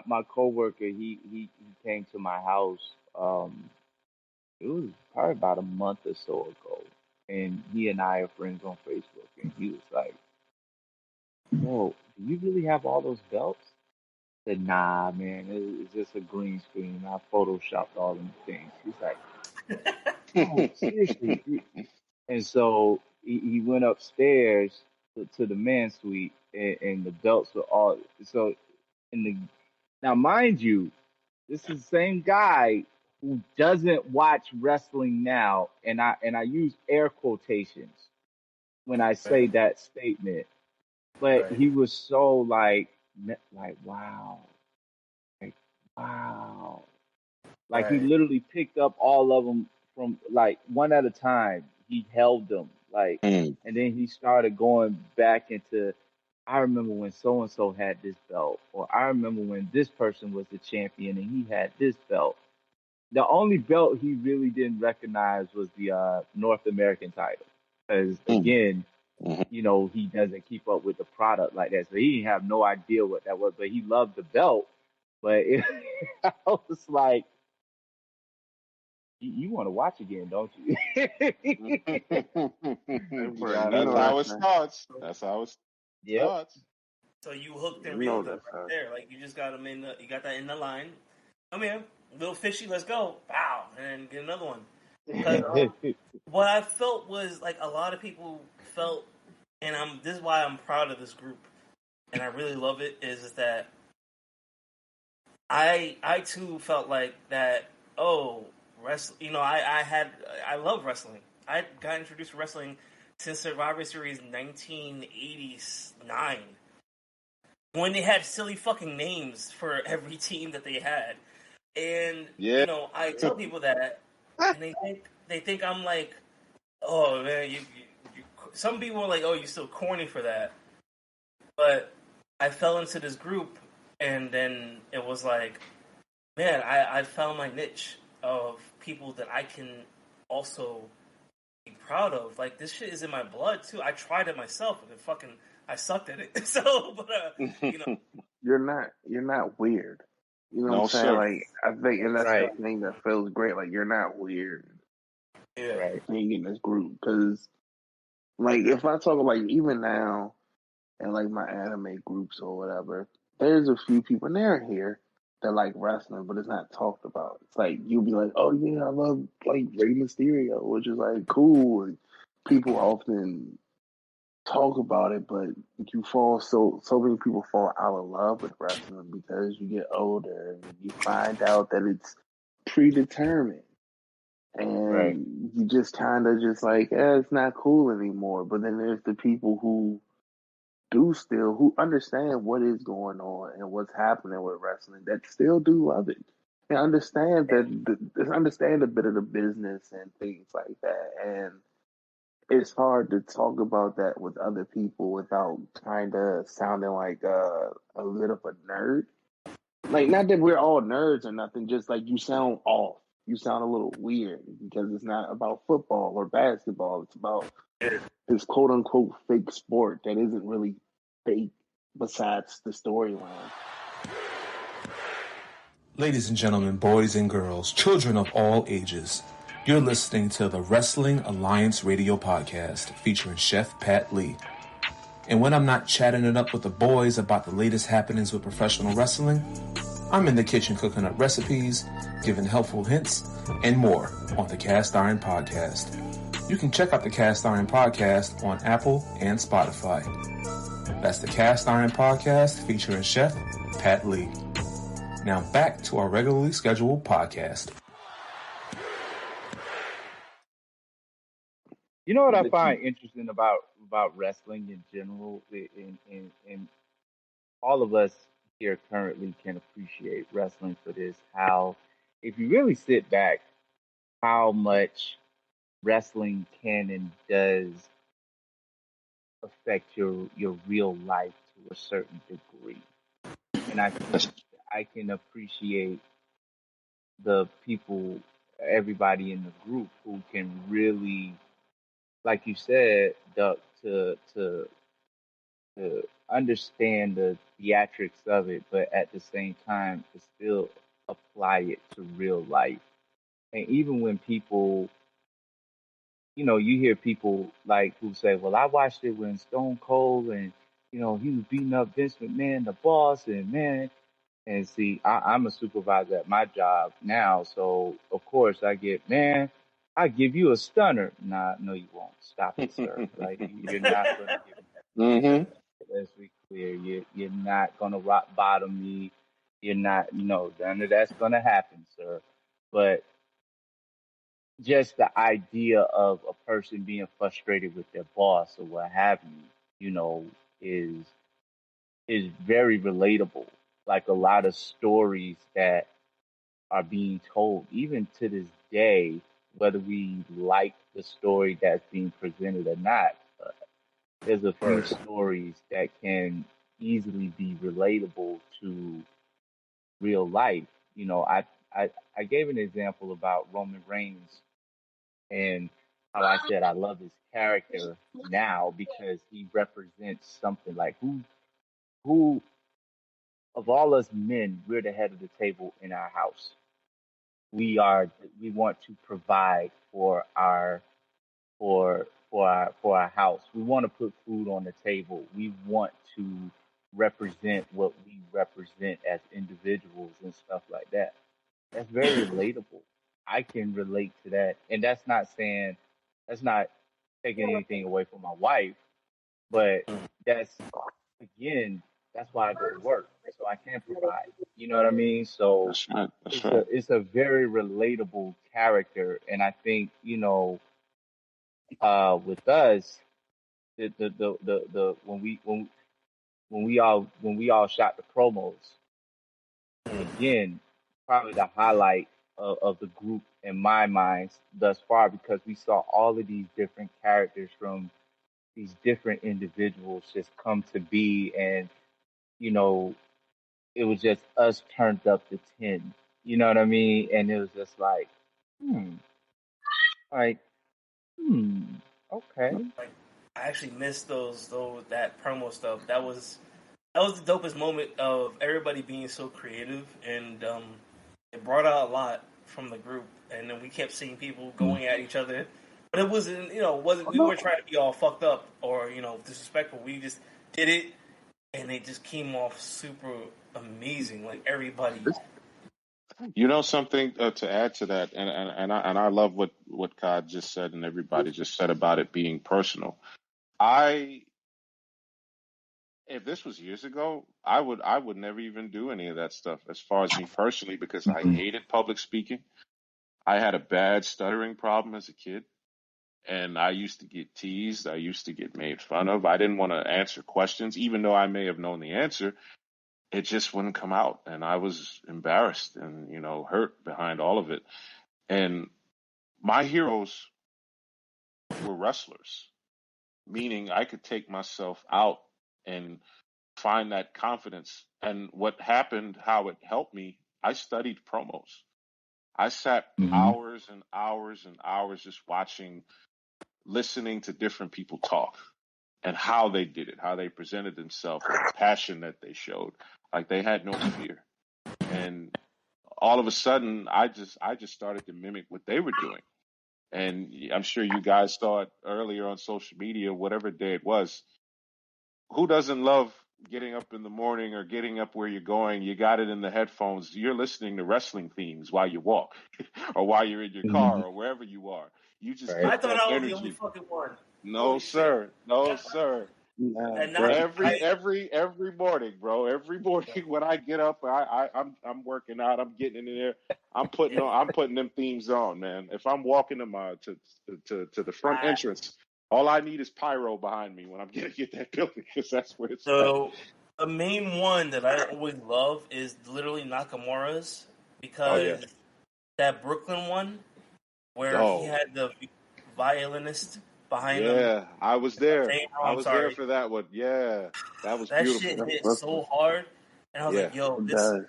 my coworker, he came to my house. It was probably about a month or so ago, and he and I are friends on Facebook, and he was like, "Yo, do you really have all those belts?" I said, "Nah, man, it's just a green screen. I photoshopped all them things." He's like, "Oh, seriously?" And so he went upstairs to the men's suite, and the belts were all so in the. Now, mind you, this is the same guy who doesn't watch wrestling now, and I use air quotations when I say Right, that statement. But right, he was so like wow, like wow, like he right, literally picked up all of them from like one at a time. He held them like, Mm. and then he started going back into. I remember when so and so had this belt, or I remember when this person was the champion and he had this belt. The only belt he really didn't recognize was the North American title, because Mm. again, Mhm. he doesn't keep up with the product like that, so he didn't have no idea what that was. But he loved the belt. But I was like, you want to watch again, don't you? Hey, bro, Yeah, you That's know how it that's that. starts. That's how it yep. starts. So you hooked and You know reeled them that's right that. there. Like you just got them in the, you got that in the line. Come here, little fishy, let's go. Wow, and then get another one. Because what I felt was like a lot of people felt, and this is why I'm proud of this group, and I really love it. Is that I too felt like that. Oh, I love wrestling. I got introduced to wrestling since Survivor Series 1989 when they had silly fucking names for every team that they had. And Yeah. I tell people that, and they think I'm like, oh man, you some people are like, oh, you're still corny for that. But I fell into this group, and then it was like, man, I found my niche of people that I can also be proud of. Like this shit is in my blood too. I tried it myself, and I sucked at it. So, but you know, You're not weird. You know what I'm No, saying? sir. Like I think, and that's the Right, thing that feels great. Like you're not weird yeah, right. being in this group because, like, if I talk like even now and like my anime groups or whatever, there's a few people in there here that like wrestling, but it's not talked about. It's like you'll be like, oh yeah, I love like Rey Mysterio, which is like cool. And people often talk about it, but so many people fall out of love with wrestling because you get older and you find out that it's predetermined. Right. And you just kind of just like, it's not cool anymore. But then there's the people who who understand what is going on and what's happening with wrestling that still do love it. And understand understand a bit of the business and things like that. And it's hard to talk about that with other people without kind of sounding like a little of a nerd. Like, not that we're all nerds or nothing, just like you sound off. You sound a little weird because it's not about football or basketball. It's about this quote unquote fake sport that isn't really fake besides the storyline. Ladies and gentlemen, boys and girls, children of all ages, you're listening to the Wrestling Alliance Radio Podcast featuring Chef Pat Lee. And when I'm not chatting it up with the boys about the latest happenings with professional wrestling, I'm in the kitchen cooking up recipes, giving helpful hints, and more on the Cast Iron Podcast. You can check out the Cast Iron Podcast on Apple and Spotify. That's the Cast Iron Podcast featuring Chef Pat Lee. Now back to our regularly scheduled podcast. You know what I find interesting about wrestling in general, and all of us here currently can appreciate wrestling for this. How, if you really sit back, how much wrestling can and does affect your real life to a certain degree, and I can appreciate the people, everybody in the group who can really, like you said, Duck, to understand the theatrics of it, but at the same time to still apply it to real life. And even when people, you hear people like who say, "Well, I watched it when Stone Cold and he was beating up Vince McMahon, the boss, and man." And see, I'm a supervisor at my job now, so of course I get, man, I give you a stunner. Nah, no, you won't. Stop it, sir. Like, you're not going to give me that. Let's be clear. You're not going to rock bottom me. You're not, no, none of that's going to happen, sir. But just the idea of a person being frustrated with their boss or what have you, is very relatable. Like a lot of stories that are being told, even to this day, whether we like the story that's being presented or not. There's a few stories that can easily be relatable to real life. I gave an example about Roman Reigns and how I said I love his character now because he represents something like who of all us men, we're the head of the table in our house. We want to provide for our house. We want to put food on the table. We want to represent what we represent as individuals and stuff like that. That's very relatable. I can relate to that. And that's not taking anything away from my wife, but again, that's why I go to work. So I can provide. You know what I mean? So That's right. That's right. it's a very relatable character. And I think, with us, the when we all shot the promos, again, probably the highlight of the group in my mind thus far, because we saw all of these different characters from these different individuals just come to be, and it was just us turned up to 10. You know what I mean? And it was just like, like, okay. Like, I actually missed that promo stuff. That was the dopest moment of everybody being so creative, and it brought out a lot from the group. And then we kept seeing people going at each other, but it wasn't we weren't trying to be all fucked up or disrespectful. We just did it, and it just came off super amazing. Like, everybody. You know something to add to that, and I love what Todd just said and everybody just said about it being personal. I if this was years ago, I would never even do any of that stuff as far as me personally because I Mhm. hated public speaking. I had a bad stuttering problem as a kid, and I used to get teased. I used to get made fun of. I didn't want to answer questions, even though I may have known the answer. It just wouldn't come out, and I was embarrassed and hurt behind all of it. And my heroes were wrestlers, meaning I could take myself out and find that confidence. And what happened, how it helped me, I studied promos. I sat Mhm. hours and hours and hours just watching, listening to different people talk and how they did it, how they presented themselves, and the passion that they showed. Like they had no fear. And all of a sudden, I just started to mimic what they were doing. And I'm sure you guys saw it earlier on social media, whatever day it was. Who doesn't love getting up in the morning or getting up where you're going? You got it in the headphones. You're listening to wrestling themes while you walk or while you're in your car Mhm. or wherever you are. You just Right. I get thought that I was the only energy. fucking one. No, Holy shit! sir. No, sir. Nah, And not that's Every I. every every morning, bro. Every morning when I get up, I'm working out. I'm getting in there. I'm putting them themes on, man. If I'm walking to my to the front I entrance, all I need is pyro behind me when I'm gonna get that building because that's where it's at. so the main one that I always love is literally Nakamura's Oh yeah. because that Brooklyn one where he Oh had the violinist behind him. yeah. I was there. Oh, I I'm was there sorry. for that one. Yeah, that was That shit beautiful. that's hit Brooklyn. so hard, and I was Yeah. like, "Yo, It this does.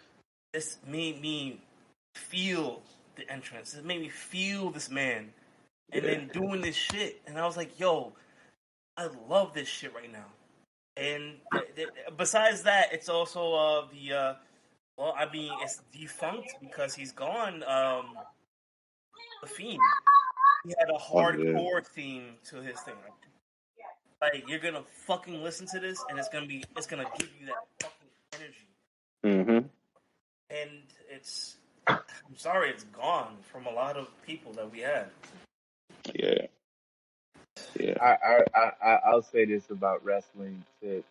this made me feel the entrance. It made me feel this man, and Yeah. then doing this shit, and I was like, "Yo, I love this shit right now." And besides that, it's also well, I mean, it's defunct because he's gone. The Fiend, he had a Oh yeah. hardcore theme to his thing. Like you're gonna fucking listen to this, and it's gonna give you that fucking energy. Mhm. And I'm sorry, it's gone from a lot of people that we had. Yeah. Yeah. I'll say this about wrestling to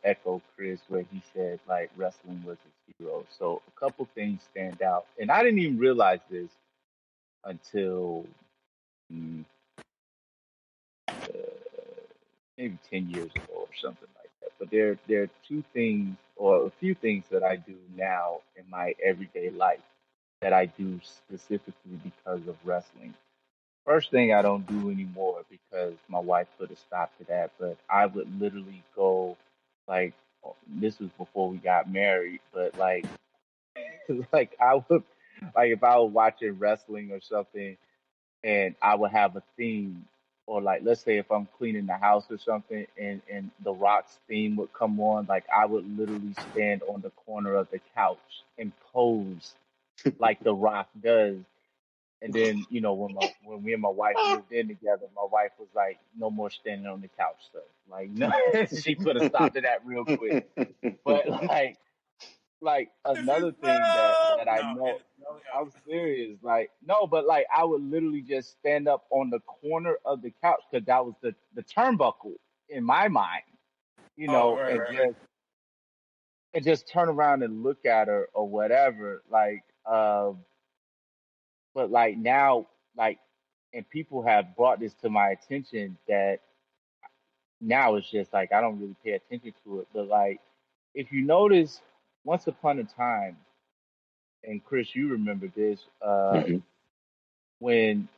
echo Chris where he said like wrestling was his hero. So a couple things stand out, and I didn't even realize this until mm, uh, maybe 10 years ago or something like that. But there are two things or a few things that I do now in my everyday life that I do specifically because of wrestling. First thing I don't do anymore because my wife put a stop to that, but I would literally go like this was before we got married, but like like I would like if I was watching wrestling or something and I would have a theme or like let's say if I'm cleaning the house or something and the Rock's theme would come on, like I would literally stand on the corner of the couch and pose like the Rock does. And then, when me and my wife moved in together, my wife was like, "No more standing on the couch stuff." Like, no, she put a stop to that real quick. But like This is another thing that no, that I no, know, no. I'm serious. Like, no, but like I would literally just stand up on the corner of the couch because that was the turnbuckle in my mind, Oh, right, and just turn around and look at her or whatever. But like now, like, and people have brought this to my attention that now it's just like I don't really pay attention to it. But like, if you notice, once upon a time, and Chris, you remember this, Mhm. when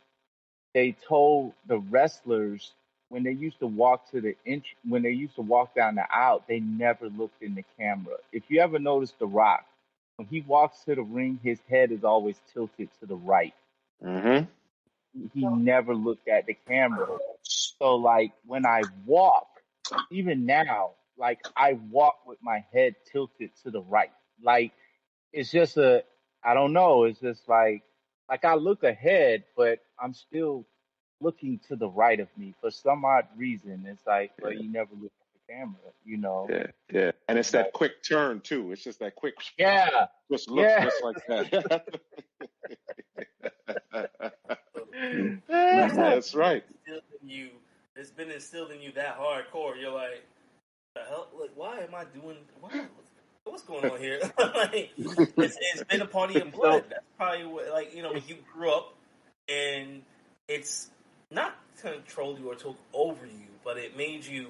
they told the wrestlers when they used to walk when they used to walk down the aisle, they never looked in the camera. If you ever notice The Rock, when he walks to the ring, his head is always tilted to the right. Mhm. He never looked at the camera. So like when I walk, even now, like I walk with my head tilted to the right. Like it's just I don't know, it's just like I look ahead, but I'm still looking to the right of me for some odd reason. It's like, well, Yeah. you never look at the camera. Yeah. Yeah. And it's And that like, quick turn too. It's just that quick. yeah, Just looks yeah. just like that. So Man, That's right. instilled in you. It's been instilled in you that hardcore. You're like, the hell? Like, why am I doing? What's going on here? Like, it's been a part of your blood. That's probably what, like, when you grew up, and it's not controlled you or took over you, but it made you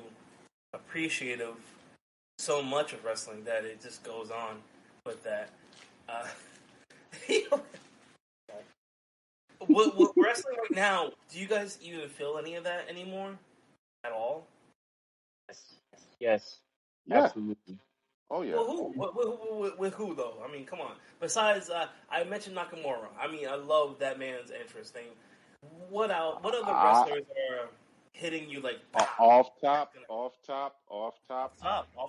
appreciative so much of wrestling that it just goes on with that. With wrestling right now, do you guys even feel any of that anymore at all? Yes, Yeah. absolutely. Oh yeah. Well, who? With who though? I mean, come on. Besides, I mentioned Nakamura. I mean, I love that man's entrance thing. What other wrestlers are hitting you like off top?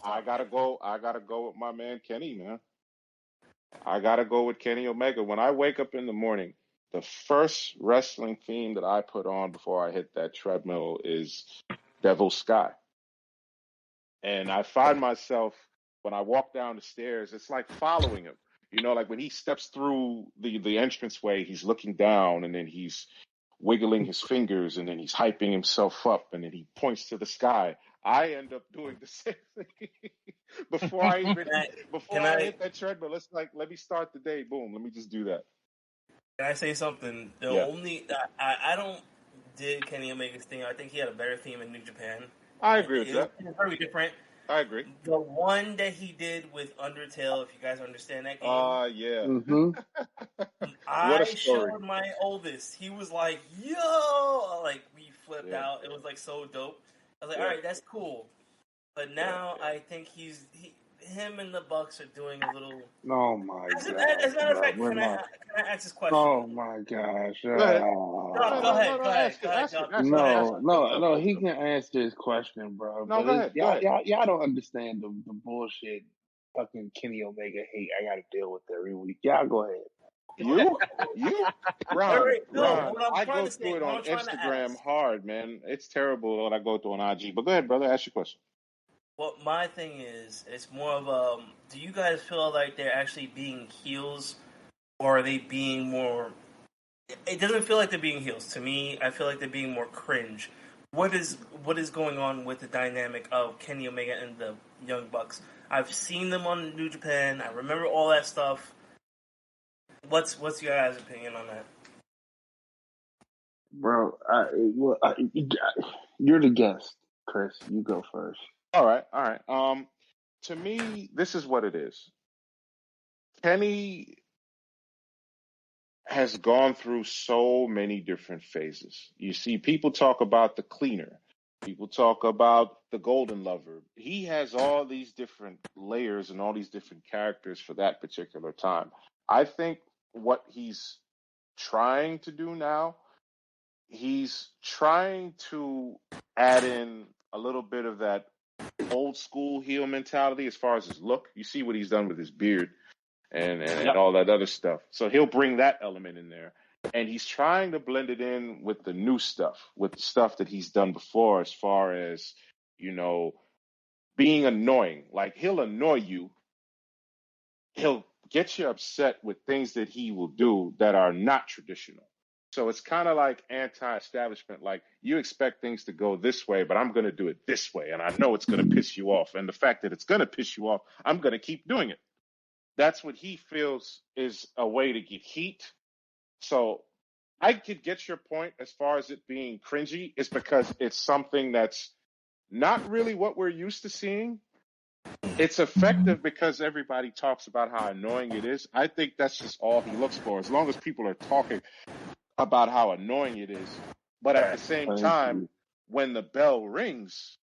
I gotta yeah. go with my man Kenny, man. I gotta go with Kenny Omega. When I wake up in the morning, the first wrestling theme that I put on before I hit that treadmill is Devil Sky. And I find myself, when I walk down the stairs, it's like following him. Like when he steps through the entranceway, he's looking down and then he's wiggling his fingers and then he's hyping himself up and then he points to the sky. I end up doing the same thing before I hit that treadmill. It's like, let me start the day. Boom. Let me just do that. Can I say something? The Yeah. only I don't dig Kenny Omega's theme. I think he had a better theme in New Japan. I agree with that. It's very different. I agree. The one that he did with Undertale, if you guys understand that game. Yeah. Mm-hmm. What a story. showed my oldest. He was like, yo! Like, we flipped out. It was, like, so dope. I was like, all right, that's cool. But now I think him and the Bucks are doing a little... Oh, my As God. a matter of fact, can I ask this question? Oh, my gosh. Go ahead. No, he can answer his question, bro. No, but go ahead. Y'all don't understand the bullshit fucking Kenny Omega hate I gotta deal with every week. Y'all go ahead. You? Ron, I go to through it on Instagram hard, man. It's terrible what I go through on IG. But go ahead, brother. Ask your question. Well, my thing is, it's more of do you guys feel like they're actually being heels, or are they being more... It doesn't feel like they're being heels. To me, I feel like they're being more cringe. What is going on with the dynamic of Kenny Omega and the Young Bucks? I've seen them on New Japan. I remember all that stuff. What's your guys' opinion on that? Bro, you're the guest, Chris. You go first. All right. To me, this is what it is. Kenny has gone through so many different phases. You see, people talk about the cleaner. People talk about the golden lover. He has all these different layers and all these different characters for that particular time. I think what he's trying to do now, he's trying to add in a little bit of that old school heel mentality as far as his look. You see what he's done with his beard and all that other stuff. So he'll bring that element in there. And he's trying to blend it in with the new stuff, with the stuff that he's done before, as far as, being annoying. Like, he'll annoy you. He'll get you upset with things that he will do that are not traditional. So it's kind of like anti-establishment. Like, you expect things to go this way, but I'm going to do it this way. And I know it's going to piss you off. And the fact that it's going to piss you off, I'm going to keep doing it. That's what he feels is a way to get heat. So I could get your point as far as it being cringy. It's because it's something that's not really what we're used to seeing. It's effective because everybody talks about how annoying it is. I think that's just all he looks for, as long as people are talking about how annoying it is. But at the same time, when the bell rings,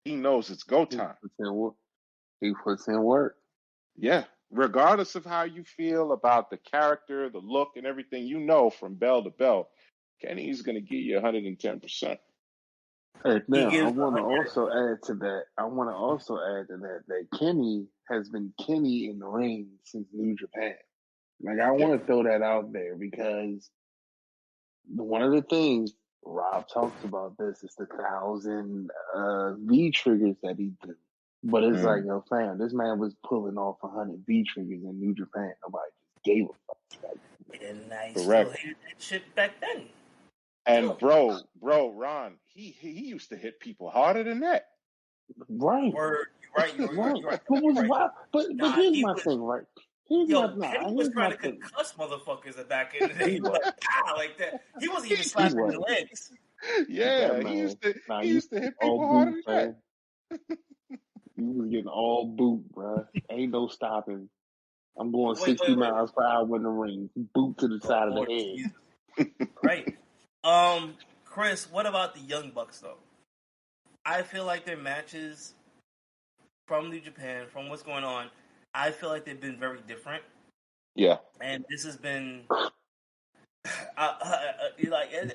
he knows it's go time. He puts in work. Yeah. Regardless of how you feel about the character, the look, and everything, from bell to bell, Kenny's going to give you 110%. Hey, now, I want to also add to that that Kenny has been Kenny in the ring since New Japan. Like, I want to throw that out there because one of the things Rob talks about this is the 1,000 V triggers that he did. But it's like, fam, this man was pulling off 100 V triggers in New Japan. Nobody just gave a fuck. And I still hated that shit back then. And Ron, he used to hit people harder than that. Right. Word, you're right. Right. But was wild. But Nah, here's he my was. thing, right? Here's Kenny was my trying to thing. concuss motherfuckers back in the day, He was. like that. He wasn't even He slapping was. their legs. That Yeah, man. Nah, he you used to hit all people harder boot, than that. man. You was getting all boot, bruh. Ain't no stopping. I'm going 60 Wait. miles per hour in the ring. Boot to the Oh, side of the Lord head. Jesus. Right. Chris, what about the Young Bucks though? I feel like their matches from New Japan, from what's going on, I feel like they've been very different. Yeah. And this has been like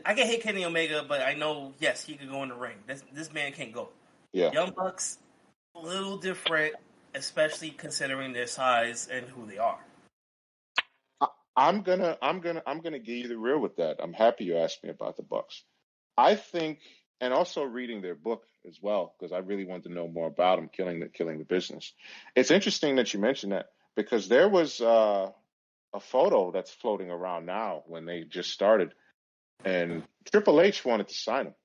I can hate Kenny Omega, but I know yes he could go in the ring. This man can't go. Yeah. Young Bucks a little different, especially considering their size and who they are. I'm gonna give you the real with that. I'm happy you asked me about the Bucks. I think, and also reading their book as well, because I really wanted to know more about them killing the business. It's interesting that you mentioned that because there was a photo that's floating around now when they just started, and Triple H wanted to sign him.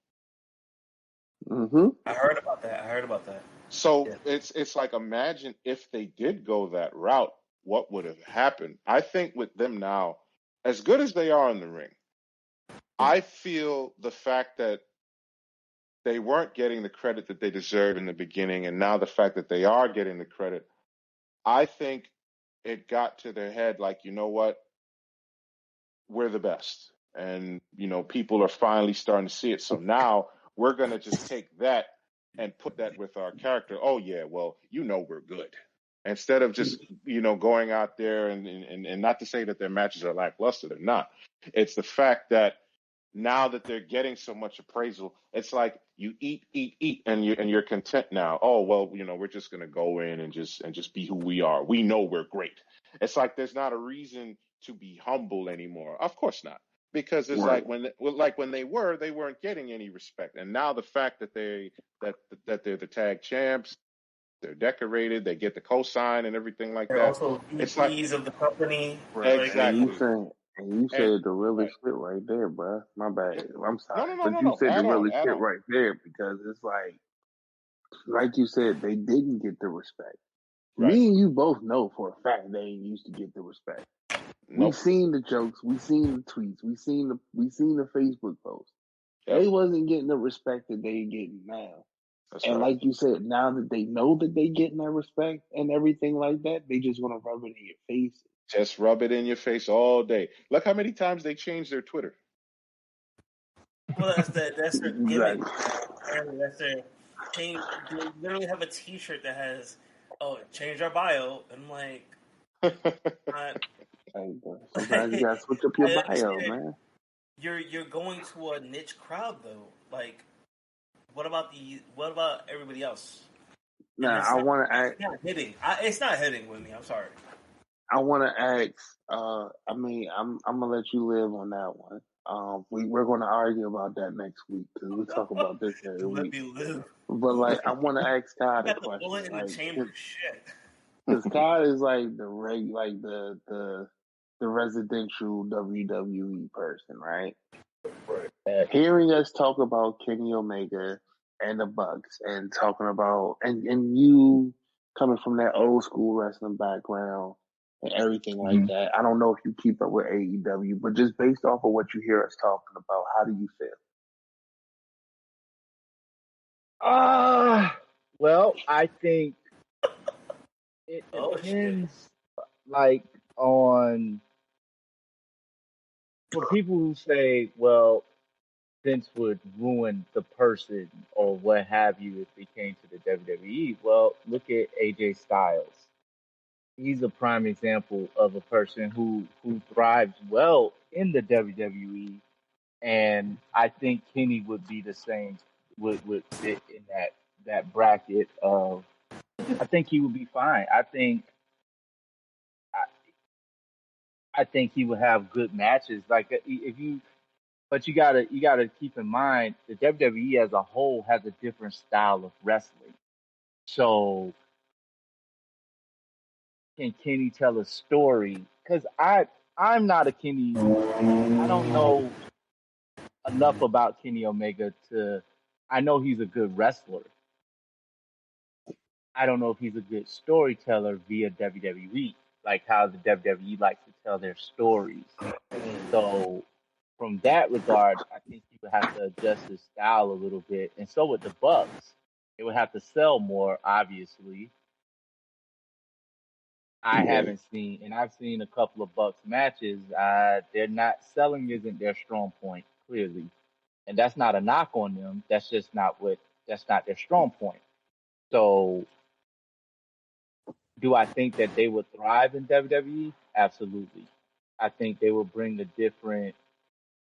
Mm-hmm. I heard about that. So Yeah. it's like imagine if they did go that route, what would have happened? I think with them now, as good as they are in the ring, I feel the fact that they weren't getting the credit that they deserved in the beginning, and now the fact that they are getting the credit, I think it got to their head like, you know what, we're the best, and people are finally starting to see it. So now we're gonna just take that and put that with our character. Oh yeah, well we're good. Instead of just going out there and not to say that their matches are lackluster, they're not. It's the fact that now that they're getting so much appraisal, it's like you eat, and you're content now. Oh well, we're just gonna go in and just be who we are. We know we're great. It's like there's not a reason to be humble anymore. Of course not, because it's Right. like when they weren't getting any respect, and now the fact that they're the tag champs, they're decorated, they get the cosign and everything like They're that. also It's like VPs of the company. Right. exactly. And you And said the realest right. shit right there, bruh. My bad. I'm No, sorry. no, no, But no, you no. said the Add on, realest add shit on. right there because it's like you said, they didn't get the respect. Right. Me and you both know for a fact they ain't used to get the respect. We Nope. seen the jokes, we seen the tweets, we seen the Facebook posts. Yep. They wasn't getting the respect that they getting now. That's And right. like you said, now that they know that they getting that respect and everything like that, they just want to rub it in your face. Just rub it in your face all day. Look how many times they changed their Twitter. Well, that's their gimmick. Exactly. Apparently, that's their change. They literally have a T-shirt that has, "Oh, change our bio," and I'm like, Hey, sometimes you gotta switch up your I bio, understand. man. You're going to a niche crowd though. Like, what about everybody else? And Now I want to ask. it's not hitting. It's not hitting with me. I'm sorry. I want to ask. I'm gonna let you live on that one. We're gonna argue about that next week because we talk about this every Let week. me live. But like, I want to ask I Scott a got the question, bullet in the like, chamber. Shit. because Scott is like the residential WWE person, right? Hearing us talk about Kenny Omega and the Bucks and talking about and you coming from that old school wrestling background and everything like that. I don't know if you keep up with AEW, but just based off of what you hear us talking about, how do you feel? Well, I think it Oh shit. depends, like, on for people who say, well, Vince would ruin the person or what have you if he came to the WWE. Well, look at AJ Styles. He's a prime example of a person who thrives well in the WWE, and I think Kenny would be the same. Would fit in that bracket of. I think he would be fine. I think he would have good matches. Like if you, but you gotta keep in mind the WWE as a whole has a different style of wrestling. So can Kenny tell a story? Because I'm not a Kenny. I don't know enough about Kenny Omega to. I know he's a good wrestler. I don't know if he's a good storyteller via WWE, like how the WWE likes to tell their stories. So, from that regard, I think he would have to adjust his style a little bit, and so would the Bucks. They would have to sell more, obviously. I haven't seen, and I've seen a couple of Bucks matches. They're not selling isn't their strong point, clearly, and that's not a knock on them. That's just not that's not their strong point. So, do I think that they would thrive in WWE? Absolutely. I think they will bring a different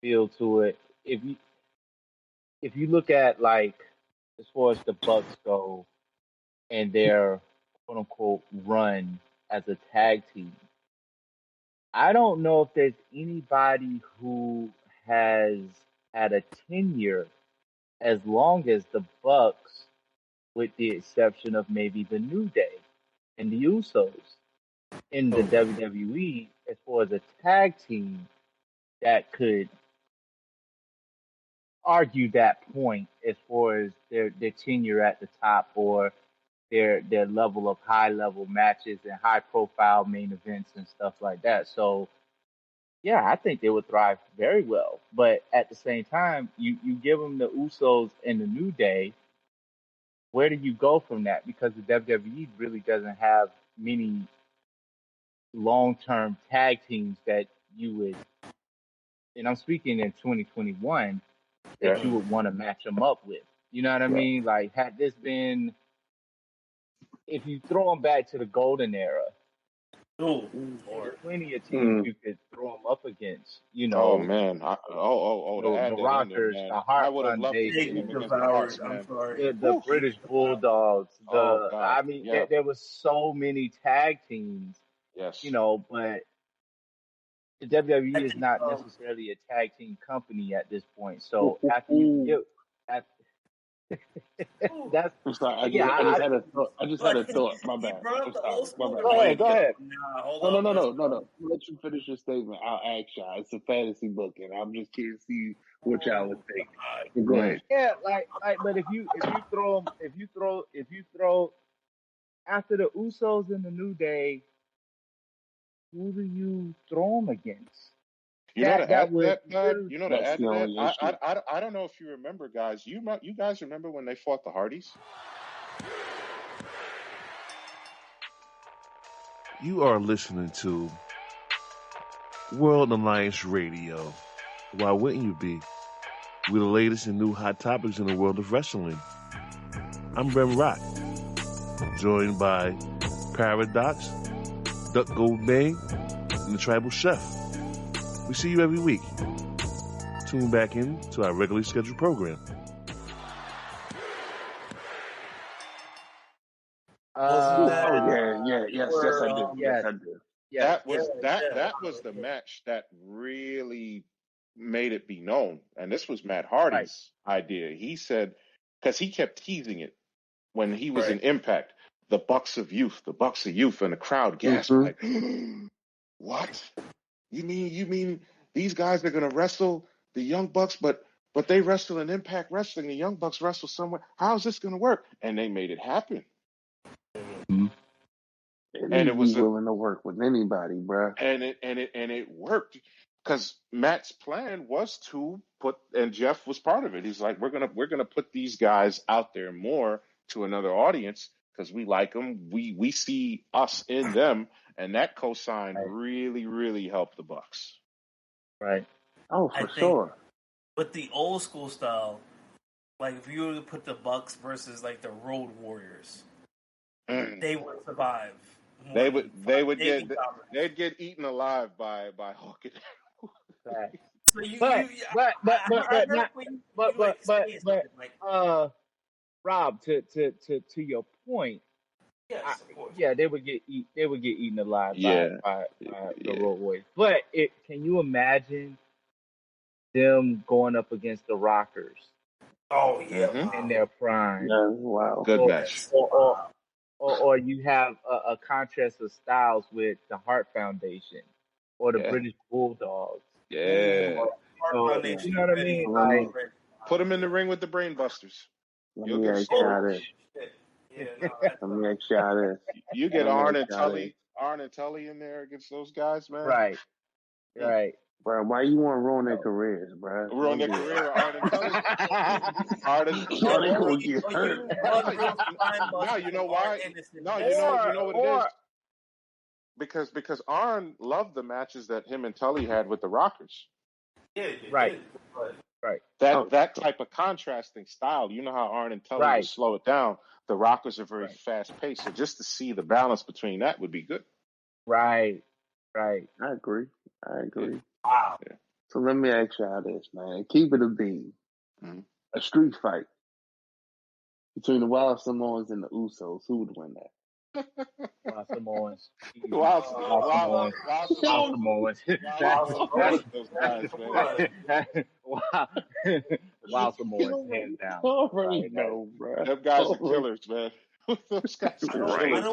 feel to it. If you look at like as far as the Bucks go and their quote unquote run as a tag team, I don't know if there's anybody who has had a tenure as long as the Bucks, with the exception of maybe the New Day and the Usos in the WWE, as far as a tag team that could argue that point as far as their tenure at the top or their level of high level matches and high profile main events and stuff like that. So yeah, I think they would thrive very well. But at the same time, you give them the Usos and the New Day. Where do you go from that? Because the WWE really doesn't have many long term tag teams that you would, and I'm speaking in 2021, that you would want to match them up with. You know what I mean? Like, had this been, if you throw them back to the golden era, there's plenty of teams you could throw them up against. You Oh know, man! To add the that in there, Rockers, man. the I Hart would have loved to see Foundation, him against the Hearts, I'm man. sorry. the British Bulldogs. Oh God, I mean, yeah, there was so many tag teams. yes. You know, but the WWE is Actually, not necessarily a tag team company at this point. So after you get, at, that's I'm sorry. yeah. I just had a thought. I just had a thought. My you bad. brought I'm up the sorry. old My school. bad. Go ahead. Go ahead. Nah, hold No, no, on. no, no, no, no. Let you finish your statement. I'll ask y'all. It's a fantasy book, and I'm just curious to see what y'all would think. But go ahead. Yeah, but if you throw after the Usos and the New Day, who do you throw them against? You know to That add to would that, Todd. You know to That's add the to that. only issue. I don't know if you remember, guys. You guys remember when they fought the Hardys? You are listening to World Alliance Radio. Why wouldn't you be? We're the latest and new hot topics in the world of wrestling. I'm Rem Rock, joined by Paradox, Duck Gold Bang, and the Tribal Chef. We see you every week. Tune back in to our regularly scheduled program. Yes, I did. Yes, I did. Yes. That was the match that really made it be known. And this was Matt Hardy's idea. He said, because he kept teasing it when he was in Impact, the Bucks of Youth, and the crowd gasped like, what? You mean these guys are gonna wrestle the Young Bucks, but they wrestle in Impact Wrestling. The Young Bucks wrestle somewhere. How's this gonna work? And they made it happen. And it was willing to work with anybody, bruh. And it worked because Matt's plan was to put, and Jeff was part of it. He's like, we're gonna put these guys out there more to another audience because we like them. We see us in them, and that cosign really helped the Bucks. Right. Oh, for sure. With the old school style, like if you were to put the Bucks versus like the Road Warriors, they would survive. They'd get eaten alive by Hawkins. Right. But Rob, to your point, yes, of course. they would get eaten alive by the Road Warriors. But can you imagine them going up against the Rockers? Oh yeah, in their prime. Wow. Good match. Or you have a contrast of styles with the Hart Foundation or the British Bulldogs. Yeah. So, they you know what I mean? Like, Put him in the ring with the Brain Busters. Let You'll me get ask y'all this. Yeah, no, that's Let me ask y'all this. You get Let me Arn ask and y'all Tully, in there against those guys, man. right. Bro, why you want to ruin their careers, bro? Ruin their career with Arn and Tully. Yo, they gonna get hurt. No, you know why? No, you know what it is. Because Arn loved the matches that him and Tully had with the Rockers. Yeah, Right. That type of contrasting style. You know how Arn and Tully would slow it down. The Rockers are very fast paced, so just to see the balance between that would be good. Right. I agree. Wow. Yeah. So let me ask y'all this, man. Keep it a bean. Mhm. A street fight between the Wild Samoans and the Usos. Who would win that? Wild Samoans. Wild Samoans. those guys, man. Wild Samoans, hands down. Already know, bro. Them guys are killers, man. Those guys are killers.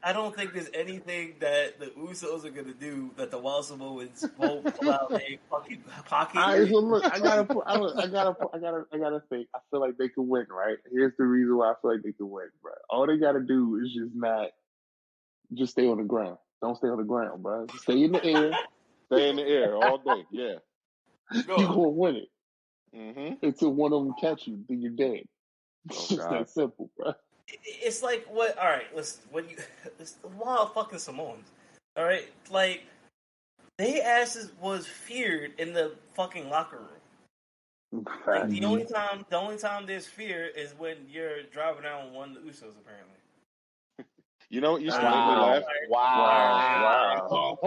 I don't think there's anything that the Usos are gonna do that the Wild Samoans won't pull out a fucking pocket. All right, so look, I gotta think. I feel like they can win, right? Here's the reason why I feel like they can win, bro. All they gotta do is just stay on the ground. Don't stay on the ground, bro. Just stay in the air. Stay in the air all day, yeah. You're gonna win it. Mm-hmm. Until one of them catch you, then you're dead. It's just that simple, bro. It's like what? All right, listen. It's the Wild fucking Samoans. All right, like they asses was feared in the fucking locker room. Like the only time there's fear is when you're driving down one of the Usos, apparently. You know what used to make me laugh? Wow. Oh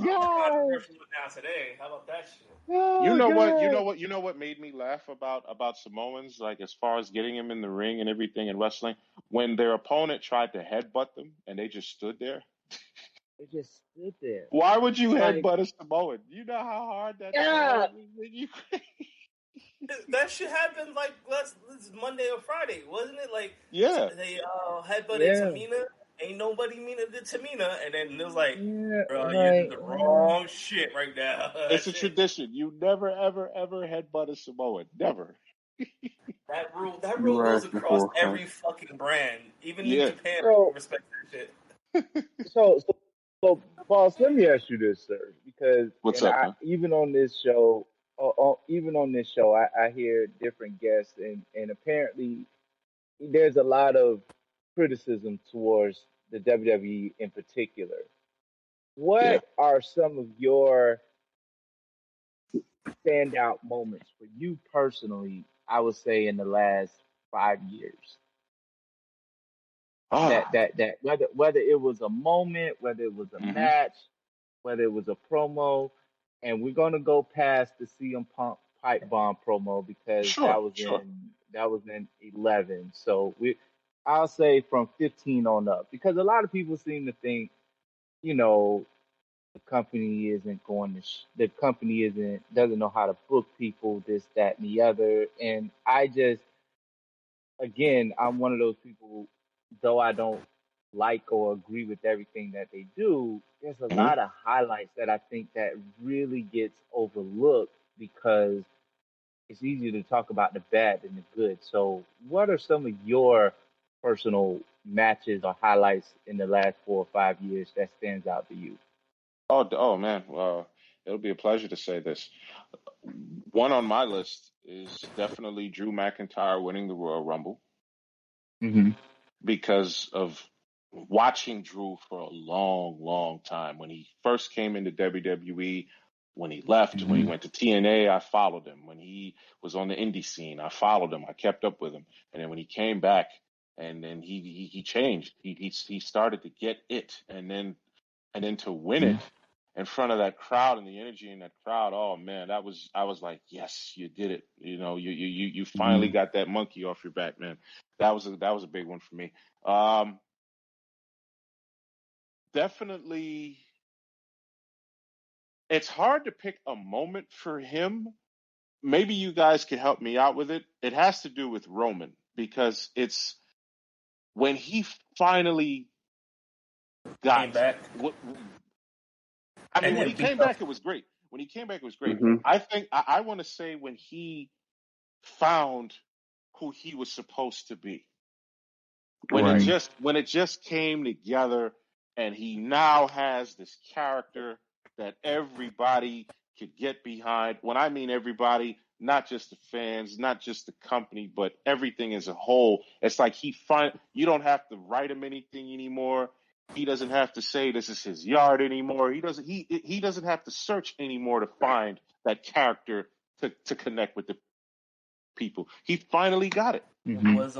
God! Today, how about that shit? You know what made me laugh about Samoans, like as far as getting him in the ring and everything in wrestling, when their opponent tried to headbutt them and they just stood there. They just stood there. Why would you headbutt a Samoan? You know how hard that is. That shit happened like last Monday or Friday, wasn't it? Like they headbutted Tamina. Ain't nobody meaner than Tamina, and then it was like, bro, you did the wrong shit right now. It's a tradition. You never, ever, ever headbutt a Samoan. Never. That rule goes across every fucking brand, even in Japan. Respect that shit. So, boss, let me ask you this, sir, because even on this show, I hear different guests, and apparently there's a lot of criticism towards the WWE in particular. What are some of your standout moments for you personally, I would say, in the last 5 years? That whether it was a moment, whether it was a match, whether it was a promo, and we're gonna go past the CM Punk pipe bomb promo because that was in 11. So I'll say from 15 on up, because a lot of people seem to think, the company doesn't know how to book people, this, that, and the other. And I'm one of those people, though I don't like or agree with everything that they do, there's a lot of highlights that I think that really gets overlooked because it's easier to talk about the bad than the good. So what are some of your personal matches or highlights in the last 4 or 5 years that stands out to you? Oh man. Well, it'll be a pleasure to say this. One on my list is definitely Drew McIntyre winning the Royal Rumble. Because of watching Drew for a long, long time. When he first came into WWE, when he left, when he went to TNA, I followed him. When he was on the indie scene, I followed him. I kept up with him. And then when he came back, and then he changed. He started to get it, and then to win it in front of that crowd and the energy in that crowd. Oh man, I was like, yes, you did it. You finally got that monkey off your back, man. That was a big one for me. Definitely, it's hard to pick a moment for him. Maybe you guys can help me out with it. It has to do with Roman, because it's when he finally got I mean, And when then he came back, it was great. When he came back, it was great. Mm-hmm. I think I want to say when he found who he was supposed to be, when it just came together, and he now has this character that everybody could get behind. When I mean everybody, not just the fans, not just the company, but everything as a whole. It's like you don't have to write him anything anymore. He doesn't have to say this is his yard anymore. He doesn't have to search anymore to find that character to connect with the people. He finally got it. It was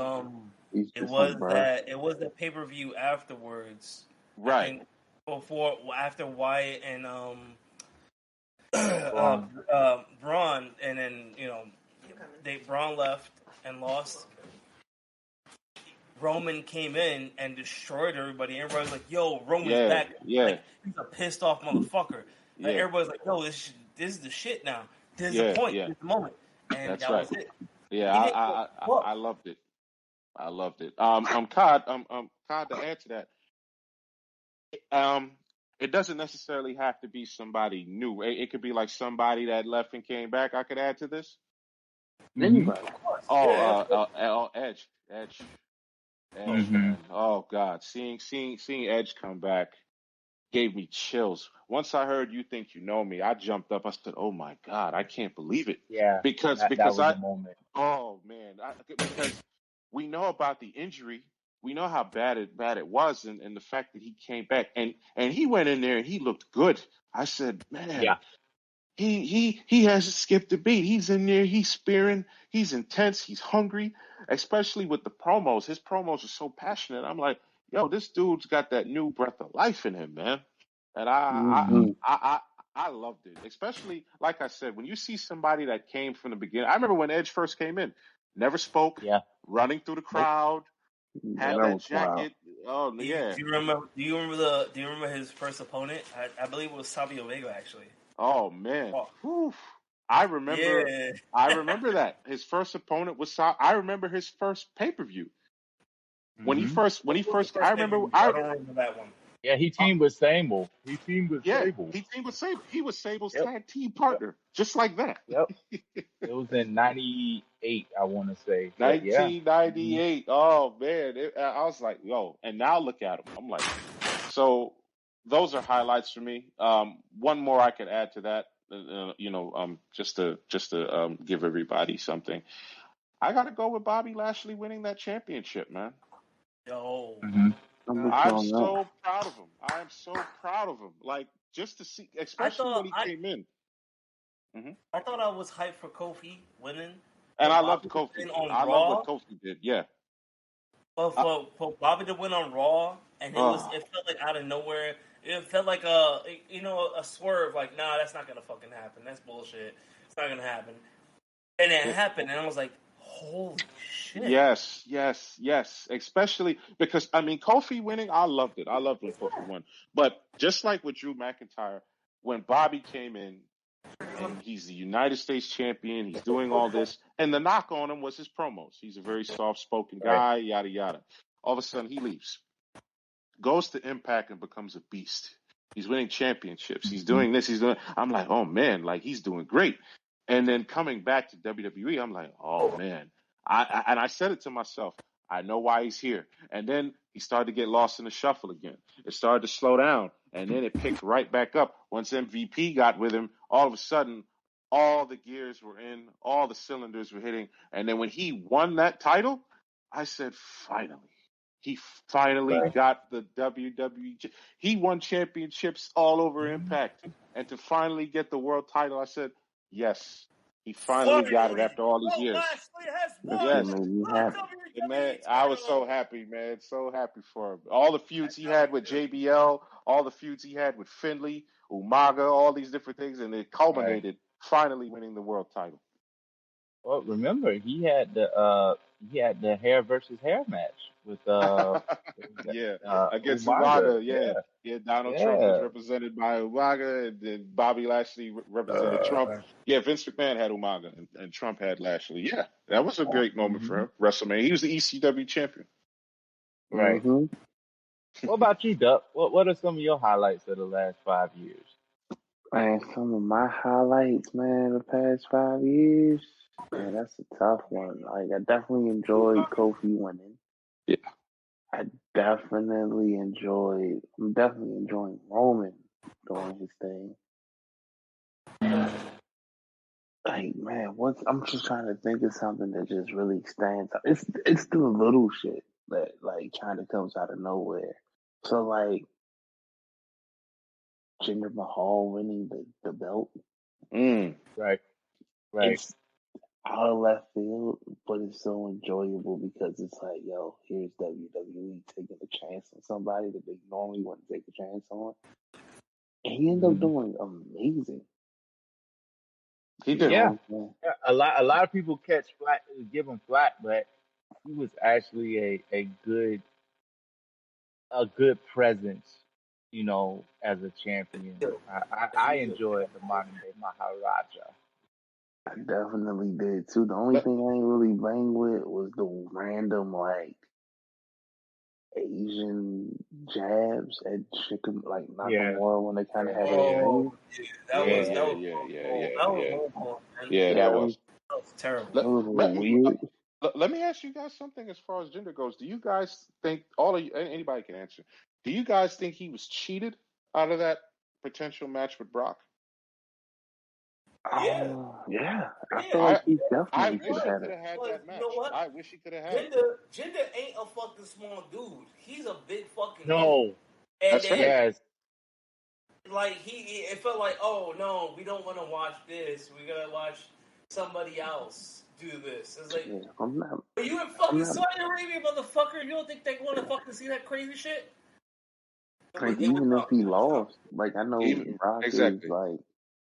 He's it just was like, bro. the pay-per-view afterwards. I Right. think after Wyatt and Braun. Braun, and then Braun left and lost. Roman came in and destroyed everybody. Everybody's like, "Yo, Roman's Yeah. back!" Yeah. Like, he's a pissed off motherfucker. Like, Yeah. everybody's like, "Yo, this is the shit now. This is Yeah. the point. Yeah. This is the moment." And That's that right. was it. Yeah, He didn't give a fuck. I loved it. I loved it. Cod, to add to that, it doesn't necessarily have to be somebody new. It could be like somebody that left and came back. I could add to this. Anybody. Edge, Mhm. man. Oh God, seeing Edge come back gave me chills. Once I heard "You Think You Know Me," I jumped up. I said, "Oh my God, I can't believe it." Yeah, Because that was a moment. oh man, because we know about the injury. We know how bad it was, and the fact that he came back and he went in there and he looked good. I said, man, Yeah. he hasn't skipped a beat. He's in there, he's spearing, he's intense, he's hungry, especially with the promos. His promos are so passionate. I'm like, yo, this dude's got that new breath of life in him, man. And Mm-hmm. I loved it. Especially, like I said, when you see somebody that came from the beginning. I remember when Edge first came in, never spoke, Yeah. running through the crowd, Yeah, had that that was wild. jacket. Oh Do yeah. you remember his first opponent? I believe it was Savio Vega, actually. Oh man. Oh. Whew. I remember Yeah. that. His first opponent was I remember his first pay-per-view. When he Mhm. first What was the first I remember pay-per-view? I don't remember that one. Yeah, he teamed with Sable. He teamed with yeah, Sable. he teamed with Sable. He was Sable's Yep. tag team partner, just like that. Yep. It was in '98, I want to say. But yeah. 1998. Oh man, I was like, yo, and now look at him. I'm like, so those are highlights for me. One more I could add to that. Just to give everybody something. I got to go with Bobby Lashley winning that championship, man. Yo. Mhm. I'm with you I'm on that. so proud of him. I am so proud of him. Like, just to see, especially when he came in. I thought I was hyped for Kofi winning. And For I loved Bobby to Kofi. win on I love what Raw. Kofi did. Yeah. But for Bobby to win on Raw, and it felt like out of nowhere. It felt like a swerve. Like, nah, that's not gonna fucking happen. That's bullshit. It's not gonna happen. And it happened, and I was like, holy shit. Yes. Especially because, I mean, Kofi winning, I loved it. I loved when Kofi won. But just like with Drew McIntyre, when Bobby came in and he's the United States champion, he's doing all this, and the knock on him was his promos. He's a very soft-spoken guy, yada, yada. All of a sudden, he leaves, goes to Impact and becomes a beast. He's winning championships. He's doing this. I'm like, oh, man, like, he's doing great. And then coming back to WWE, I'm like, oh, man. I said it to myself. I know why he's here. And then he started to get lost in the shuffle again. It started to slow down. And then it picked right back up. Once MVP got with him, all of a sudden, all the gears were in, all the cylinders were hitting. And then when he won that title, I said, finally. He finally got the WWE. He won championships all over Impact. And to finally get the world title, I said, yes, he finally got it after all these years. That made me happy. Man, I was so happy, man. So happy for him. All the feuds he had with JBL, all the feuds he had with Finley, Umaga, all these different things, and it culminated finally winning the world title. Well, remember he had the hair versus hair match with against Umaga. Umaga. Yeah. Donald Trump was represented by Umaga, and then Bobby Lashley represented Trump. Yeah, Vince McMahon had Umaga, and Trump had Lashley. Yeah, that was a great moment for him. WrestleMania. He was the ECW champion. Right. Mm-hmm. What about you, Duck? What are some of your highlights of the last 5 years? Man, some of my highlights, man, the past 5 years, man, that's a tough one. Like, I definitely enjoyed Kofi winning. Yeah. I'm definitely enjoying Roman doing his thing. Like, man, I'm just trying to think of something that just really stands out. It's the little shit that like kind of comes out of nowhere. So like Jinder Mahal winning the belt, Right. it's out of left field, but it's so enjoyable because it's like, yo, here's WWE taking a chance on somebody that they normally wouldn't take a chance on, and he ended up doing amazing. He did. Yeah. Man. A lot of people give him flack, but he was actually a good presence, as a champion. I enjoyed the modern day Maharaja. I definitely did too. The only thing I ain't really bang with was the random like Asian jabs at like Nakamura when they kind of had that ring. That was terrible. That was weird. Let me ask you guys something as far as gender goes. Do you guys think, all of you, anybody can answer, do you guys think he was cheated out of that potential match with Brock? Yeah. I feel like he definitely could have have had that match. You know what? I wish he could have had it. Jinder ain't a fucking small dude. He's a big fucking No. And That's then, right. Yes. like it felt like, oh no, we don't want to watch this. We gotta watch somebody else do this. It's like, I'm not. Are you in fucking Saudi Arabia, motherfucker? You don't think they want to fucking see that crazy shit? Like, even if he lost, like I know Brock exactly. is like.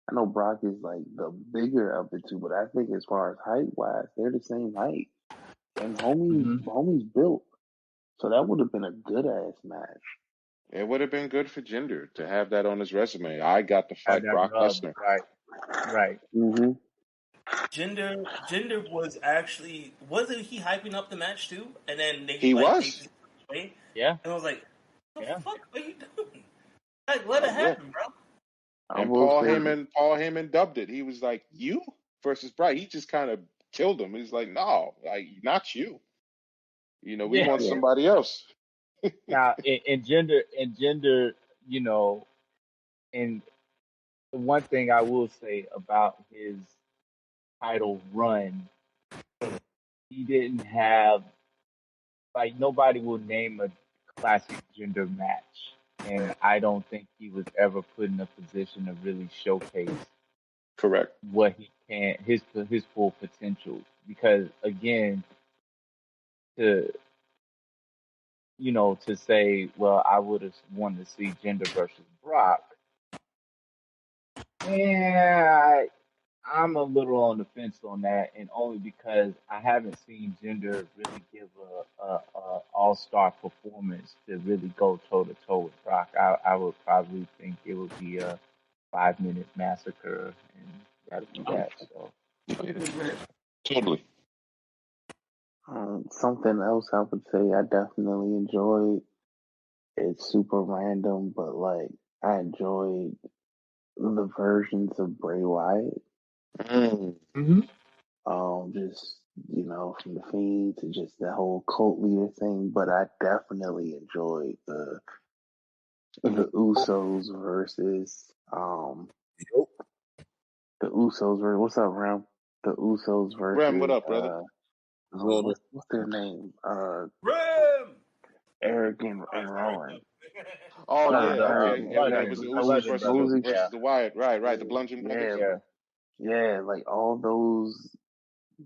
I know Brock is like the bigger of the two, but I think as far as height wise, they're the same height. And homie's built. So that would have been a good ass match. It would have been good for Jinder to have that on his resume. I got to fight Brock Lesnar. Right. Mm-hmm. Jinder was actually, wasn't he hyping up the match too? And then he was. Yeah. And I was like, what the fuck are you doing? Like, let it happen, bro. And Paul Heyman dubbed it. He was like, "You versus Brock." He just kind of killed him. He's like, "No, like not you. We want somebody else." Now, in gender, and the one thing I will say about his title run, he didn't have, like, nobody will name a classic gender match, and I don't think he was ever put in a position to really showcase Correct. what he can, his full potential. Because again, to say, well, I would have wanted to see Jinder versus Brock. Yeah, I'm a little on the fence on that, and only because I haven't seen Jinder really give a all-star performance to really go toe-to-toe with Brock. I would probably think it would be a 5-minute massacre, and that'd be that. So Totally. Something else I would say I definitely enjoyed. It's super random, but like I enjoyed the versions of Bray Wyatt. Just from the Fiend to just the whole cult leader thing. But I definitely enjoyed the Usos versus the Usos versus what's up, Ram? The Usos versus Ram, what up, brother? What's their name? Ram! Eric and Rowan. Oh yeah, okay. It was the Usos versus the Wyatt, right? The Bludgeon Brothers. Yeah, like all those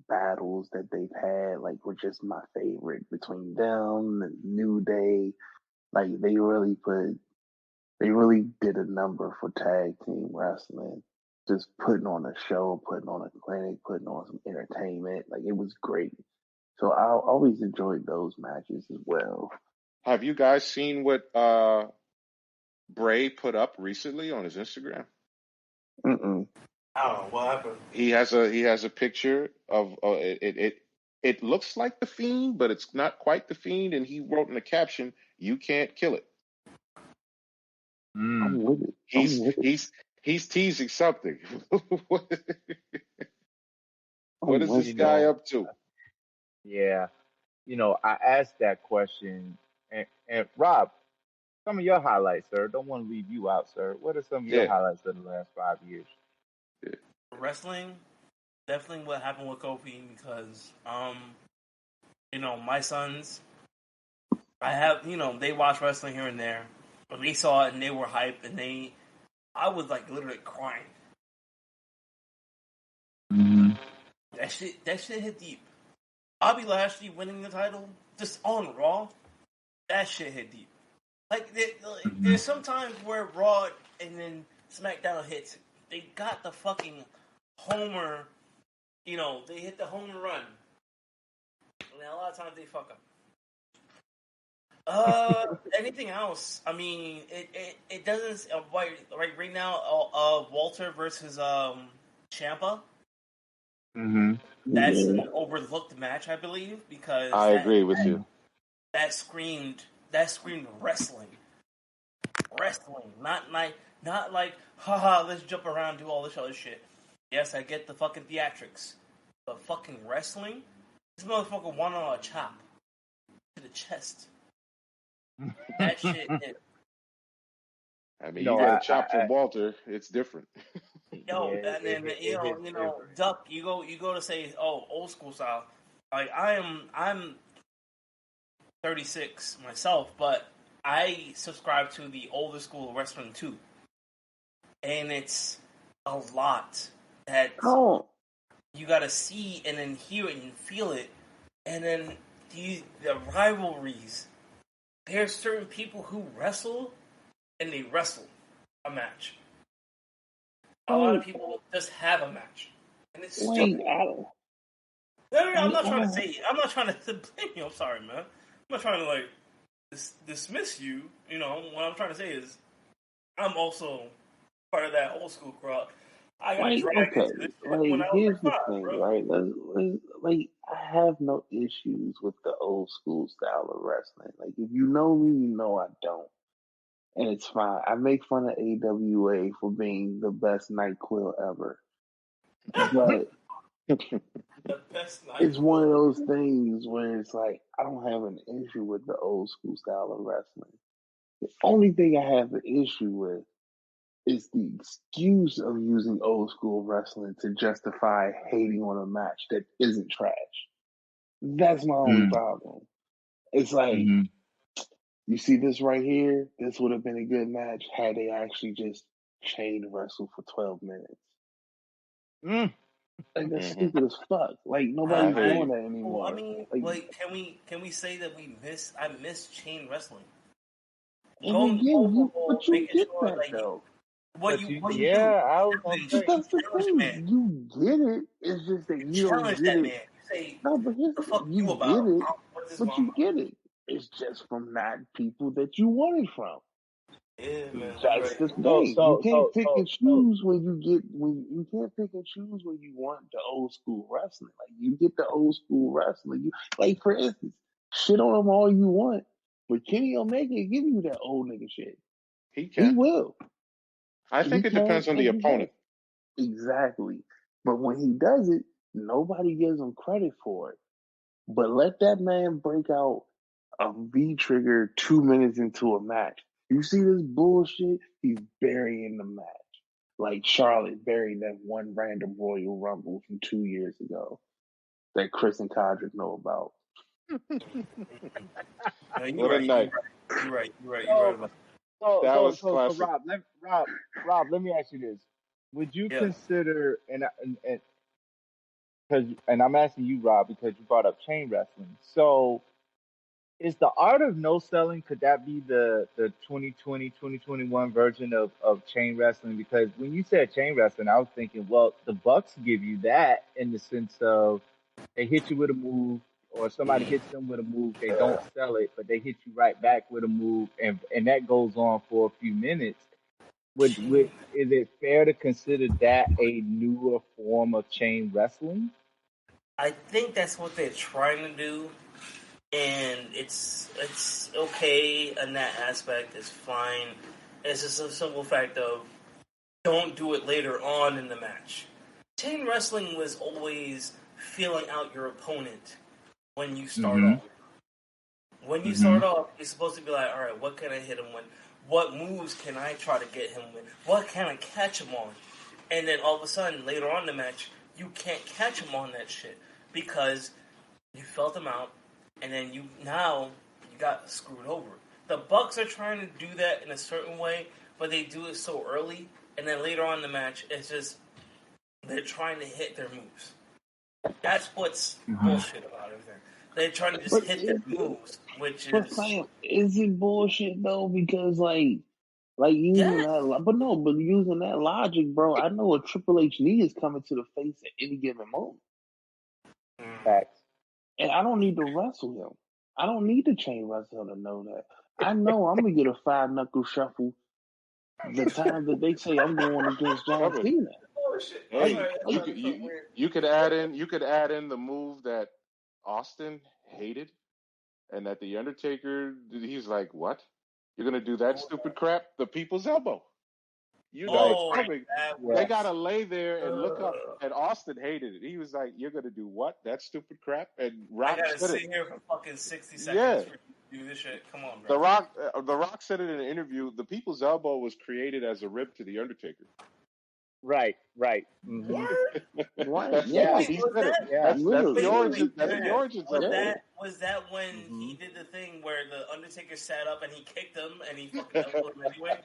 battles that they've had, like were just my favorite between them and New Day. Like they really did a number for tag team wrestling. Just putting on a show, putting on a clinic, putting on some entertainment. Like it was great. So I always enjoyed those matches as well. Have you guys seen what Bray put up recently on his Instagram? Oh, what happened? He has a picture of it looks like the Fiend, but it's not quite the Fiend, and he wrote in the caption, "You can't kill it." I'm with it. He's teasing something. what Oh, is my this You guy God. know, up to? yeah. I asked that question, and Rob, some of your highlights, sir. Don't want to leave you out, sir. What are some of your Yeah. highlights of the last 5 years? Wrestling, definitely what happened with Kofi because, my sons, I have, they watch wrestling here and there, but they saw it and they were hyped and I was like literally crying. Mm-hmm. That shit hit deep. Bobby Lashley winning the title just on Raw, that shit hit deep. Like, Mm-hmm. there's sometimes where Raw and then SmackDown hits. They got the fucking homer. They hit the home run. And a lot of times they fuck up. Anything else? I mean, it doesn't. Right now, Walter versus Ciampa. Mm-hmm. That's Yeah. an overlooked match, I believe, because I agree with you. that screamed wrestling, not like haha, let's jump around, do all this other shit. Yes, I get the fucking theatrics, but fucking wrestling, this motherfucker won on a chop to the chest. That shit hit. I You mean, you know, get a I, chop I from Walter, it's different. Yo, yeah, and then it hits different. Duck. You go to say, oh, old school style. Like I'm 36 myself, but I subscribe to the older school wrestling too, and it's a lot that Oh, you got to see and then hear it and feel it, and then the rivalries. There's certain people who wrestle and they wrestle a match. A lot of oh, people just have a match, and it's wait, stupid. I, No, I'm wait, not I trying to don't, say. I'm not trying to blame you. I'm sorry, man. I'm not trying to like dismiss you. What I'm trying to say is I'm also part of that old school crowd. I got wait, dragged okay. into this shit when Like, I was here's like the five, thing, bro. right? Like, I have no issues with the old school style of wrestling. Like, if you know me, you know I don't. And it's fine. I make fun of AWA for being the best NyQuil ever. But The best night it's one of quill. those things where it's like, I don't have an issue with the old school style of wrestling. The only thing I have an issue with is the excuse of using old school wrestling to justify hating on a match that isn't trash. That's my only problem. It's like, Mm-hmm. you see this right here? This would have been a good match had they actually just chain wrestle for 12 minutes. Mm. Like, that's hmm stupid as fuck. Like, I nobody's hear doing you. that Well, I anymore. mean, Like, like, can we say that I miss chain wrestling? and Going again, over you, whole, but you making get sure that like though. what But you you, what you do, yeah, I was gonna challenge, But say. you that's the challenge a man, thing. You get it. It's just that you you don't challenge get that it. man. You say, No, but here's "The the thing. fuck you You about? get it, What is this but mom you about?" get it. It's just from not people that you want it from. Yeah, man, you're That's right. the So thing. You so can't so pick so and so. choose when you can't pick and choose when you want the old school wrestling. Like, you get the old school wrestling. You, like, for instance, shit on them all you want, but Kenny Omega will give you that old nigga shit. He He can. will. I He think it can depends on the and he does. opponent. Exactly. But when he does it, nobody gives him credit for it. But let that man break out a V trigger 2 minutes into a match. You see this bullshit? He's burying the match. Like Charlotte buried that one random Royal Rumble from 2 years ago that Chris and Kodrick know about. No, you're What a right. You're night. right. You're right. You're right. You're right So about so That so was so so classic. Rob, let me ask you this: would you that. Yeah. consider and I'm asking you, Rob, because you brought up chain wrestling. So is the art of no selling, could that be the 2020 2021 version of chain wrestling? Because when you said chain wrestling, I was thinking, well, the Bucks give you that in the sense of they hit you with a move, or somebody hits them with a move, they don't sell it, but they hit you right back with a move, and that goes on for a few minutes. Would is it fair to consider that a newer form of chain wrestling? I think that's what they're trying to do, and it's okay in that aspect. It's fine. It's just a simple fact of don't do it later on in the match. Chain wrestling was always feeling out your opponent when you start off. When you start off, you're supposed to be like, all right, what can I hit him with? What moves can I try to get him with? What can I catch him on? And then all of a sudden, later on in the match, you can't catch him on that shit because you felt him out, and then you got screwed over. The Bucks are trying to do that in a certain way, but they do it so early, and then later on in the match, it's just they're trying to hit their moves. That's what's bullshit about everything. They're trying to just hit their moves, which is. Is it bullshit though? Because like using that, using that logic, bro. I know a Triple H knee is coming to the face at any given moment. Facts. And I don't need to wrestle him. I don't need to chain wrestle him to know that. I know I'm gonna get a 5-knuckle shuffle the time that they say I'm going against John Cena. Hey, you could add in the move that Austin hated, and that the Undertaker, he's like, "What? You're gonna do that stupid crap? The people's elbow." You know it's coming. They gotta lay there and look up. And Austin hated it. He was like, "You're gonna do what? That stupid crap?" And Rock I gotta said sit it. here for fucking 60 seconds for you to do this shit. Come on, bro. The Rock said it in an interview. The people's elbow was created as a rib to the Undertaker. Right. What? Yeah, Wait, he said it. Yeah. That's the origin. That's the origins of it. Was that when he did the thing where the Undertaker sat up and he kicked him and he fucking elbowed him anyway?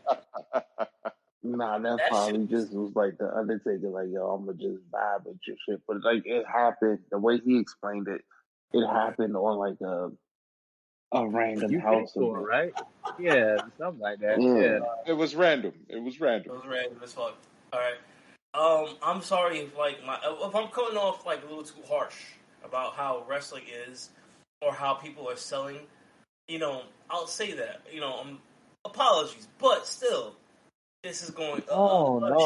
Nah, that probably just was like the Undertaker, like, yo, I'm gonna just vibe with your shit. But like, it happened the way he explained it. It happened on like a random house event, right? Yeah, something like that. Yeah. It was random. It was random as fuck. All right. I'm sorry if if I'm coming off like a little too harsh about how wrestling is or how people are selling. I'll say that. Apologies, but still, this is going. A lot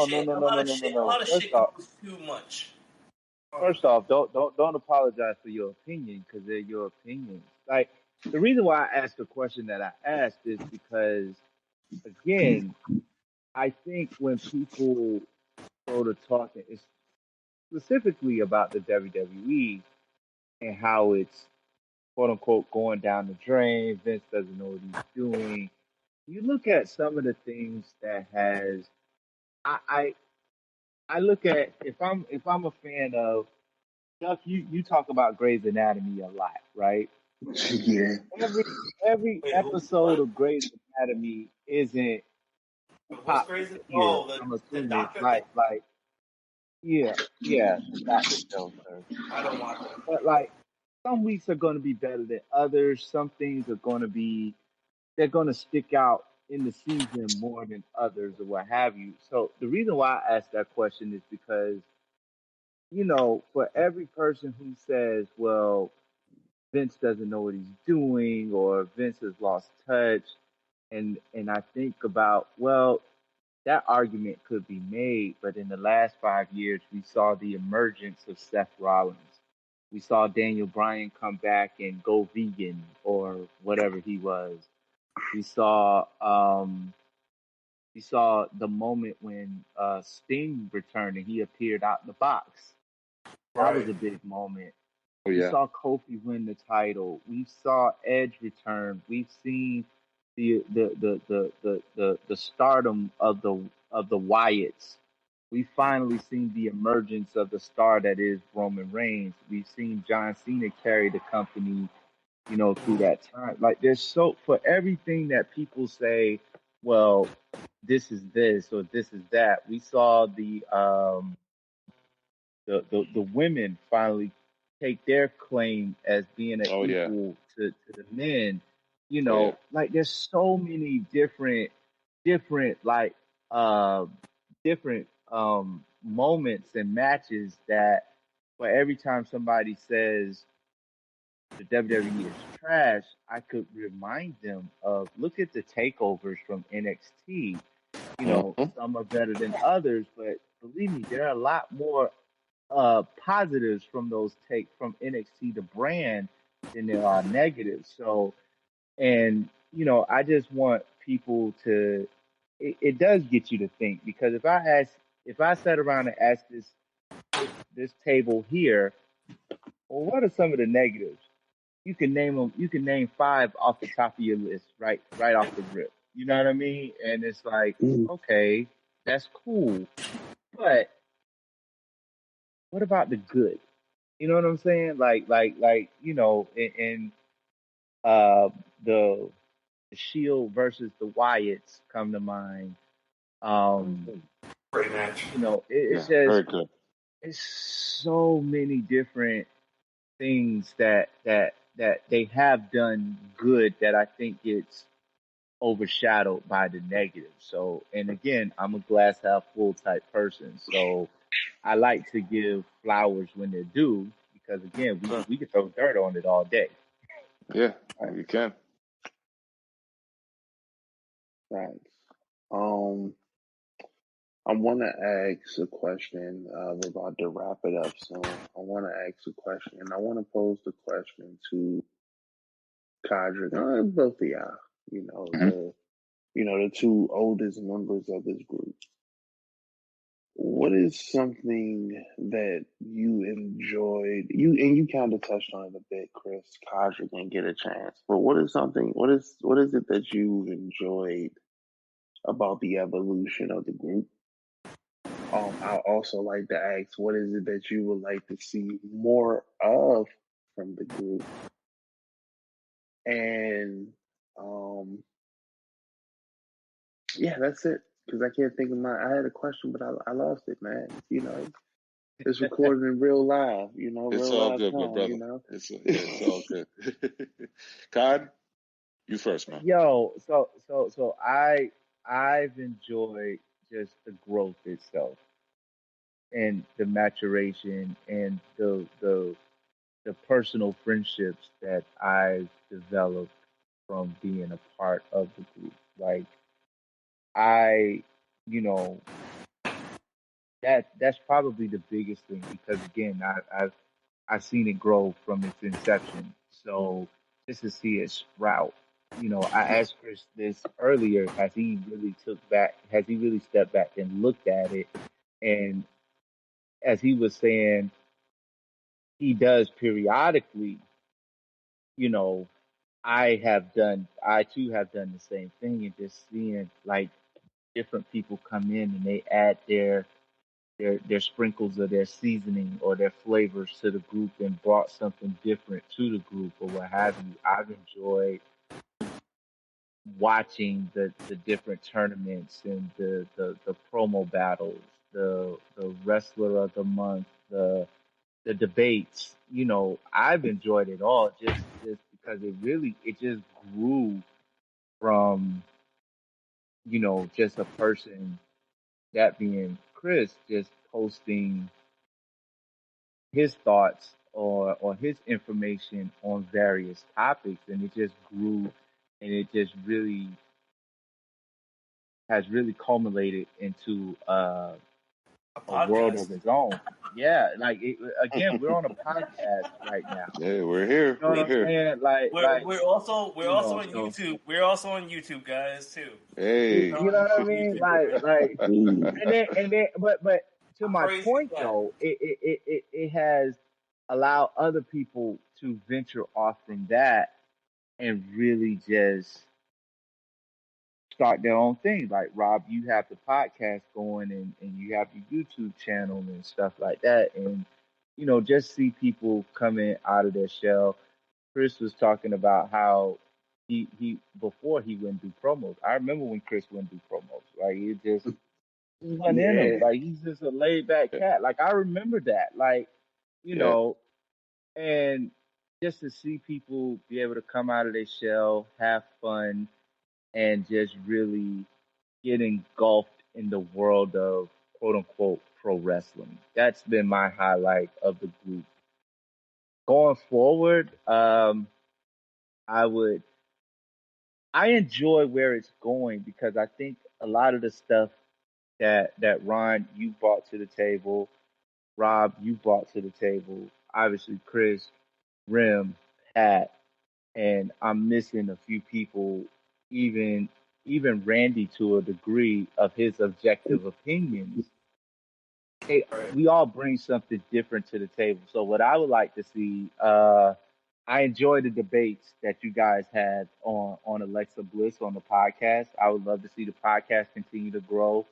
of shit goes too much. First off, don't apologize for your opinion because they're your opinions. Like the reason why I asked the question that I asked is because, again, I think when people go to talking, it's specifically about the WWE and how it's quote unquote going down the drain. Vince doesn't know what he's doing. You look at some of the things that has I look at if I'm a fan of Chuck, you talk about Grey's Anatomy a lot, right? Yeah. Every episode of Grey's Anatomy isn't What's crazy? Oh, the doctor. Yeah, the doctor show, sir. I don't watch it. But like some weeks are going to be better than others. Some things are going to they're going to stick out in the season more than others or what have you. So the reason why I asked that question is because, for every person who says, well, Vince doesn't know what he's doing or Vince has lost touch, and I think about, well, that argument could be made, but in the last 5 years, we saw the emergence of Seth Rollins. We saw Daniel Bryan come back and go vegan or whatever he was. We saw the moment when Sting returned and he appeared out in the box. That was a big moment. Oh, yeah. We saw Kofi win the title. We saw Edge return. We've seen the stardom of the Wyatts. We've finally seen the emergence of the star that is Roman Reigns. We've seen John Cena carry the company, through that time. Like for everything that people say, well, this is this or this is that. We saw the women finally take their claim as being an equal to the men. Like there's so many different moments and matches that for every time somebody says the WWE is trash, I could remind them of look at the takeovers from NXT. Some are better than others, but believe me, there are a lot more positives from from NXT the brand than there are negatives. So, and I just want people to it does get you to think, because if I sat around and asked this table here, well, what are some of the negatives? You can name them. You can name five off the top of your list, right off the rip. You know what I mean? And it's like, Mm. okay, that's cool, but what about the good? You know what I'm saying? Like, in uh, the the Shield versus the Wyatts come to mind. Um, Great match. it's Yeah, just very good. it's so many different things that they have done good that I think gets overshadowed by the negative. So, and again, I'm a glass half full type person, so I like to give flowers when they're due, because again, Sure. we could throw dirt on it all day. Yeah, Right. you can. Right. Um, I want to ask a question. We're about to wrap it up soon. I want to ask a question. I want to pose the question to Kadri, both of y'all. The two oldest members of this group. What is something that you enjoyed? You kind of touched on it a bit, Chris. Kadri didn't get a chance, but what is something? What is it that you've enjoyed about the evolution of the group? I also like to ask, what is it that you would like to see more of from the group? And yeah, that's it. Because I can't think of I had a question, but I lost it, man. It's recorded in real live. It's Real all live good, my time. brother. It's all good. Cod, you first, man. Yo, so I've enjoyed just the growth itself and the maturation and the personal friendships that I've developed from being a part of the group. Like, I, you know, that's probably the biggest thing, because again, I've seen it grow from its inception. So just to see it sprout, I asked Chris this earlier: has he really stepped back and looked at it? And as he was saying, he does periodically. You know, I too have done the same thing, and just seeing like different people come in and they add their sprinkles of their seasoning or their flavors to the group and brought something different to the group or what have you. I've enjoyed watching the different tournaments and the promo battles, the wrestler of the month, the debates. I've enjoyed it all, just because it just grew from, just a person, that being Chris, just posting his thoughts or his information on various topics, and it just grew, and it just really has really culminated into A a world podcast. of its own. Yeah, like again, we're on a podcast right now. Yeah, we're here. You know what We're I'm here. saying? We're also on So YouTube. We're also on YouTube, guys, too. Hey. you know what I On mean? YouTube. Ooh. And then, but to I'm my crazy point as fuck. though, it has allowed other people to venture off from that and really just start their own thing. Like, Rob, you have the podcast going, and you have your YouTube channel and stuff like that. And, just see people coming out of their shell. Chris was talking about how he before he wouldn't do promos. I remember when Chris wouldn't do promos. Like, it just wasn't in him. Yeah. Like, he's just a laid back Yeah. cat. Like, I remember that. Like, you Yeah. know, and just to see people be able to come out of their shell, have fun, and just really get engulfed in the world of quote unquote pro wrestling. That's been my highlight of the group. Going forward, I would I enjoy where it's going, because I think a lot of the stuff that Ron, you brought to the table, Rob, you brought to the table, obviously Chris, Rim, Pat, and I'm missing a few people, even even Randy to a degree of his objective opinions, we all bring something different to the table. So what I would like to see, I enjoy the debates that you guys had on Alexa Bliss on the podcast. I would love to see the podcast continue to grow.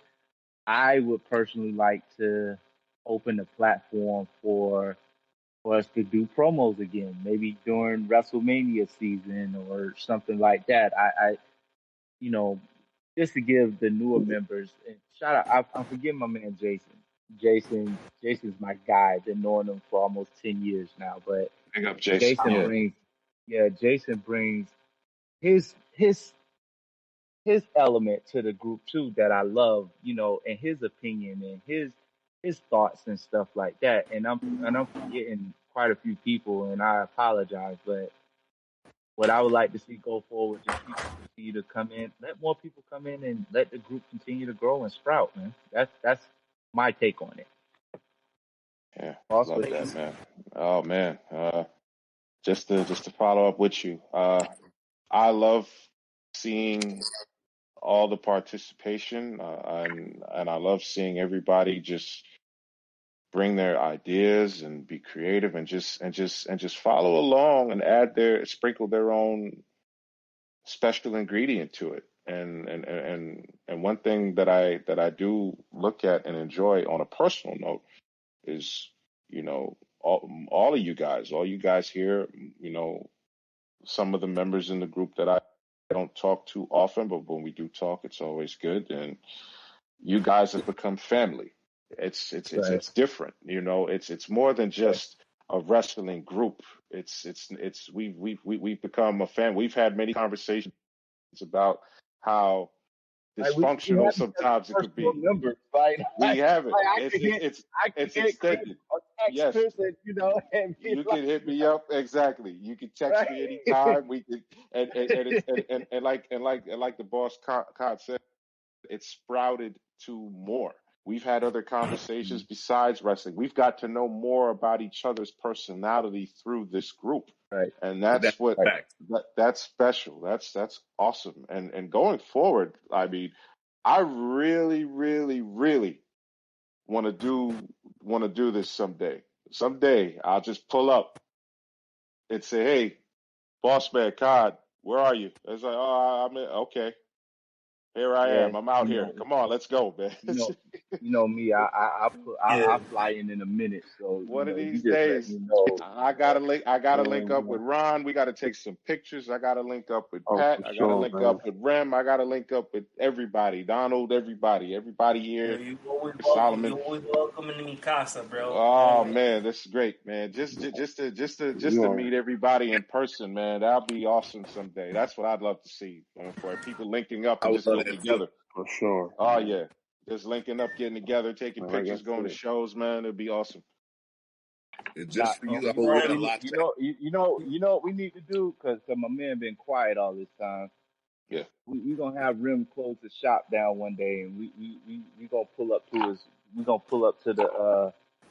I would personally like to open the platform for us to do promos again, maybe during WrestleMania season or something like that. I you know, just to give the newer members and shout out. I'm forgetting my man Jason. Jason's my guy. Been knowing him for almost 10 years now. But Big up, Jason. Jason Yeah. brings, yeah, Jason brings his element to the group too that I love. And his opinion and his thoughts and stuff like that. And I'm forgetting quite a few people, and I apologize, but what I would like to see go forward, just people continue to come in, let more people come in, and let the group continue to grow and sprout, man. That's my take on it. Yeah, Boss, love what that, you- man. Oh man, just to follow up with you, I love seeing all the participation, and I love seeing everybody just bring their ideas and be creative and just follow along and sprinkle their own special ingredient to it. And one thing that I do look at and enjoy on a personal note is, all of all you guys here, some of the members in the group that I don't talk to often, but when we do talk, it's always good. And you guys have become family. right, It's different, it's more than just a wrestling group. We've become a fan. We've had many conversations about how like we dysfunctional have each other's sometimes it could personal be. numbers, right? We have it. I could hit I could It's hit Chris extended. or text Yes, Chris, and and be you like, can hit me up. Exactly. You can text right, me anytime. We can, and it's and like the boss Cod said, it's sprouted to more. We've had other conversations besides wrestling. We've got to know more about each other's personality through this group, right, and That's that's what right. fact. that's special. That's awesome. And going forward, I mean, I really, really, really want to do this someday. Someday I'll just pull up and say, "Hey, boss man, Cod, where are you?" It's like, "Oh, I'm in. Okay, here I Yeah, am. I'm out here. Come on, let's go, man." you know, me. I Yeah. fly in a minute, so One of you these just let me days, know. I gotta link. I gotta link up with Yeah. Ron. We gotta take some pictures. I gotta link up with Oh, Pat. for I gotta sure, link man. up with Rem. I gotta link up with everybody. Donald. Everybody Yeah, here. you always welcome. Solomon. You always welcome in the casa, bro. Oh Always. man, this is great, man. Just to Yeah, meet everybody in person, man. That'll be awesome someday. That's what I'd love to see, for people linking up I and would just love getting that too. together. for sure. Oh yeah, just linking up, getting together, taking Like I pictures, going to said, shows, man. It'd be awesome. And just Not, for you, I you would know, wear a Rim, lock you know what we need to do, because my man been quiet all this time. Yeah. We gonna have Rim close the shop down one day, and we gonna pull up to his. We gonna pull up to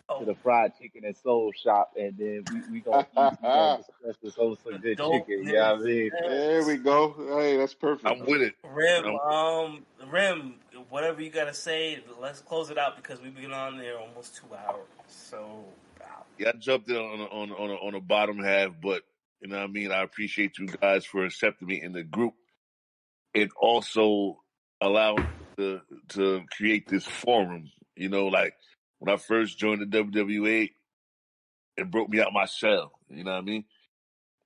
oh, the fried chicken and soul shop, and then we gonna eat. We gonna discuss this over some the good chicken. You know what I dopeness. mean? There we Yes. go. Hey, that's perfect. I'm with it. Rim, I'm, Rim, whatever you gotta say, let's close it out because we've been on there almost 2 hours. So, wow. yeah, I jumped in on the bottom half, but you know what I mean. I appreciate you guys for accepting me in the group and also allowing to create this forum. Like when I first joined the WWE, it broke me out my shell. You know what I mean?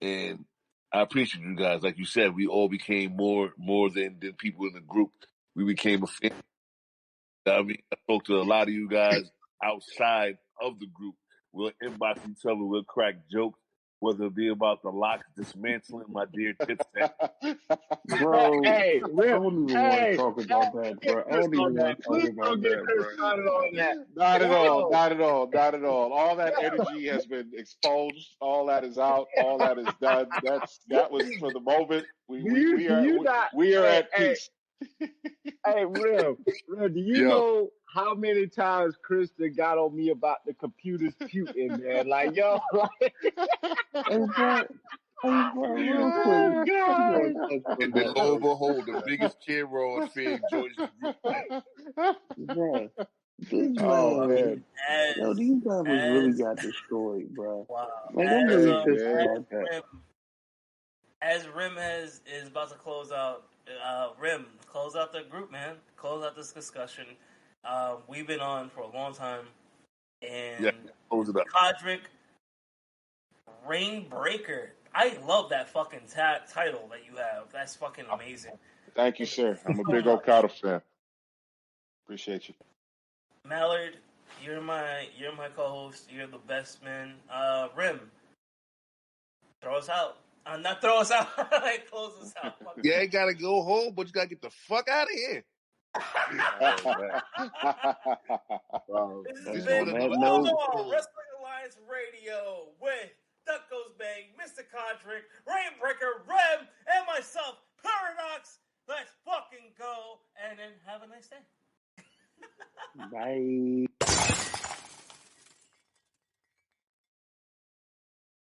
And I appreciate you guys. Like you said, we all became more than people in the group. We became a family. I mean, I spoke to a lot of you guys outside of the group. We'll inbox each other. We'll crack jokes, whether it be about the locks dismantling my dear Dipset. bro. Hey, I Rim. don't even want to Hey, talk about that, get bro. I Chris don't on even that. want to talk Please about don't get that, Chris bro. started on that. Not at all. Yo, Not at all. Not at all. All that energy has been exposed. All that is out. All that is done. That was for the moment. We do we you we do are you we, not? we are Hey, at hey, peace. hey, Rim, do you Yo, know how many times Krista got on me about the computers puting, man? Like, yo, like, Hey, bro. Hey, bro, real quick. Oh, God. And then lo and behold, the biggest camera on fan joins the group. Bro, this Oh, man, man. yo, As these rappers really as got destroyed, bro. wow, Like, I'm as really Hey, pissed man. about that. Rim is about to close out. Rim, close out the group, man. Close out this discussion. We've been on for a long time, and Yeah, close it up. Kodrick, Rainbreaker. I love that fucking title that you have. That's fucking amazing. Thank you, sir. I'm a So big much. Okada fan. Appreciate you. Mallard, you're my co-host. You're the best man. Rim, throw us out. Not throw us out. Close us out. Fuck You ain't gotta go home, but you gotta get the fuck out of here. This has And been on that Hold note, On Wrestling Alliance Radio with Duck Goes Bang, Mr. Kodrick, Rainbreaker, Rem, and myself, Paradox. Let's fucking go, and then have a nice day. bye.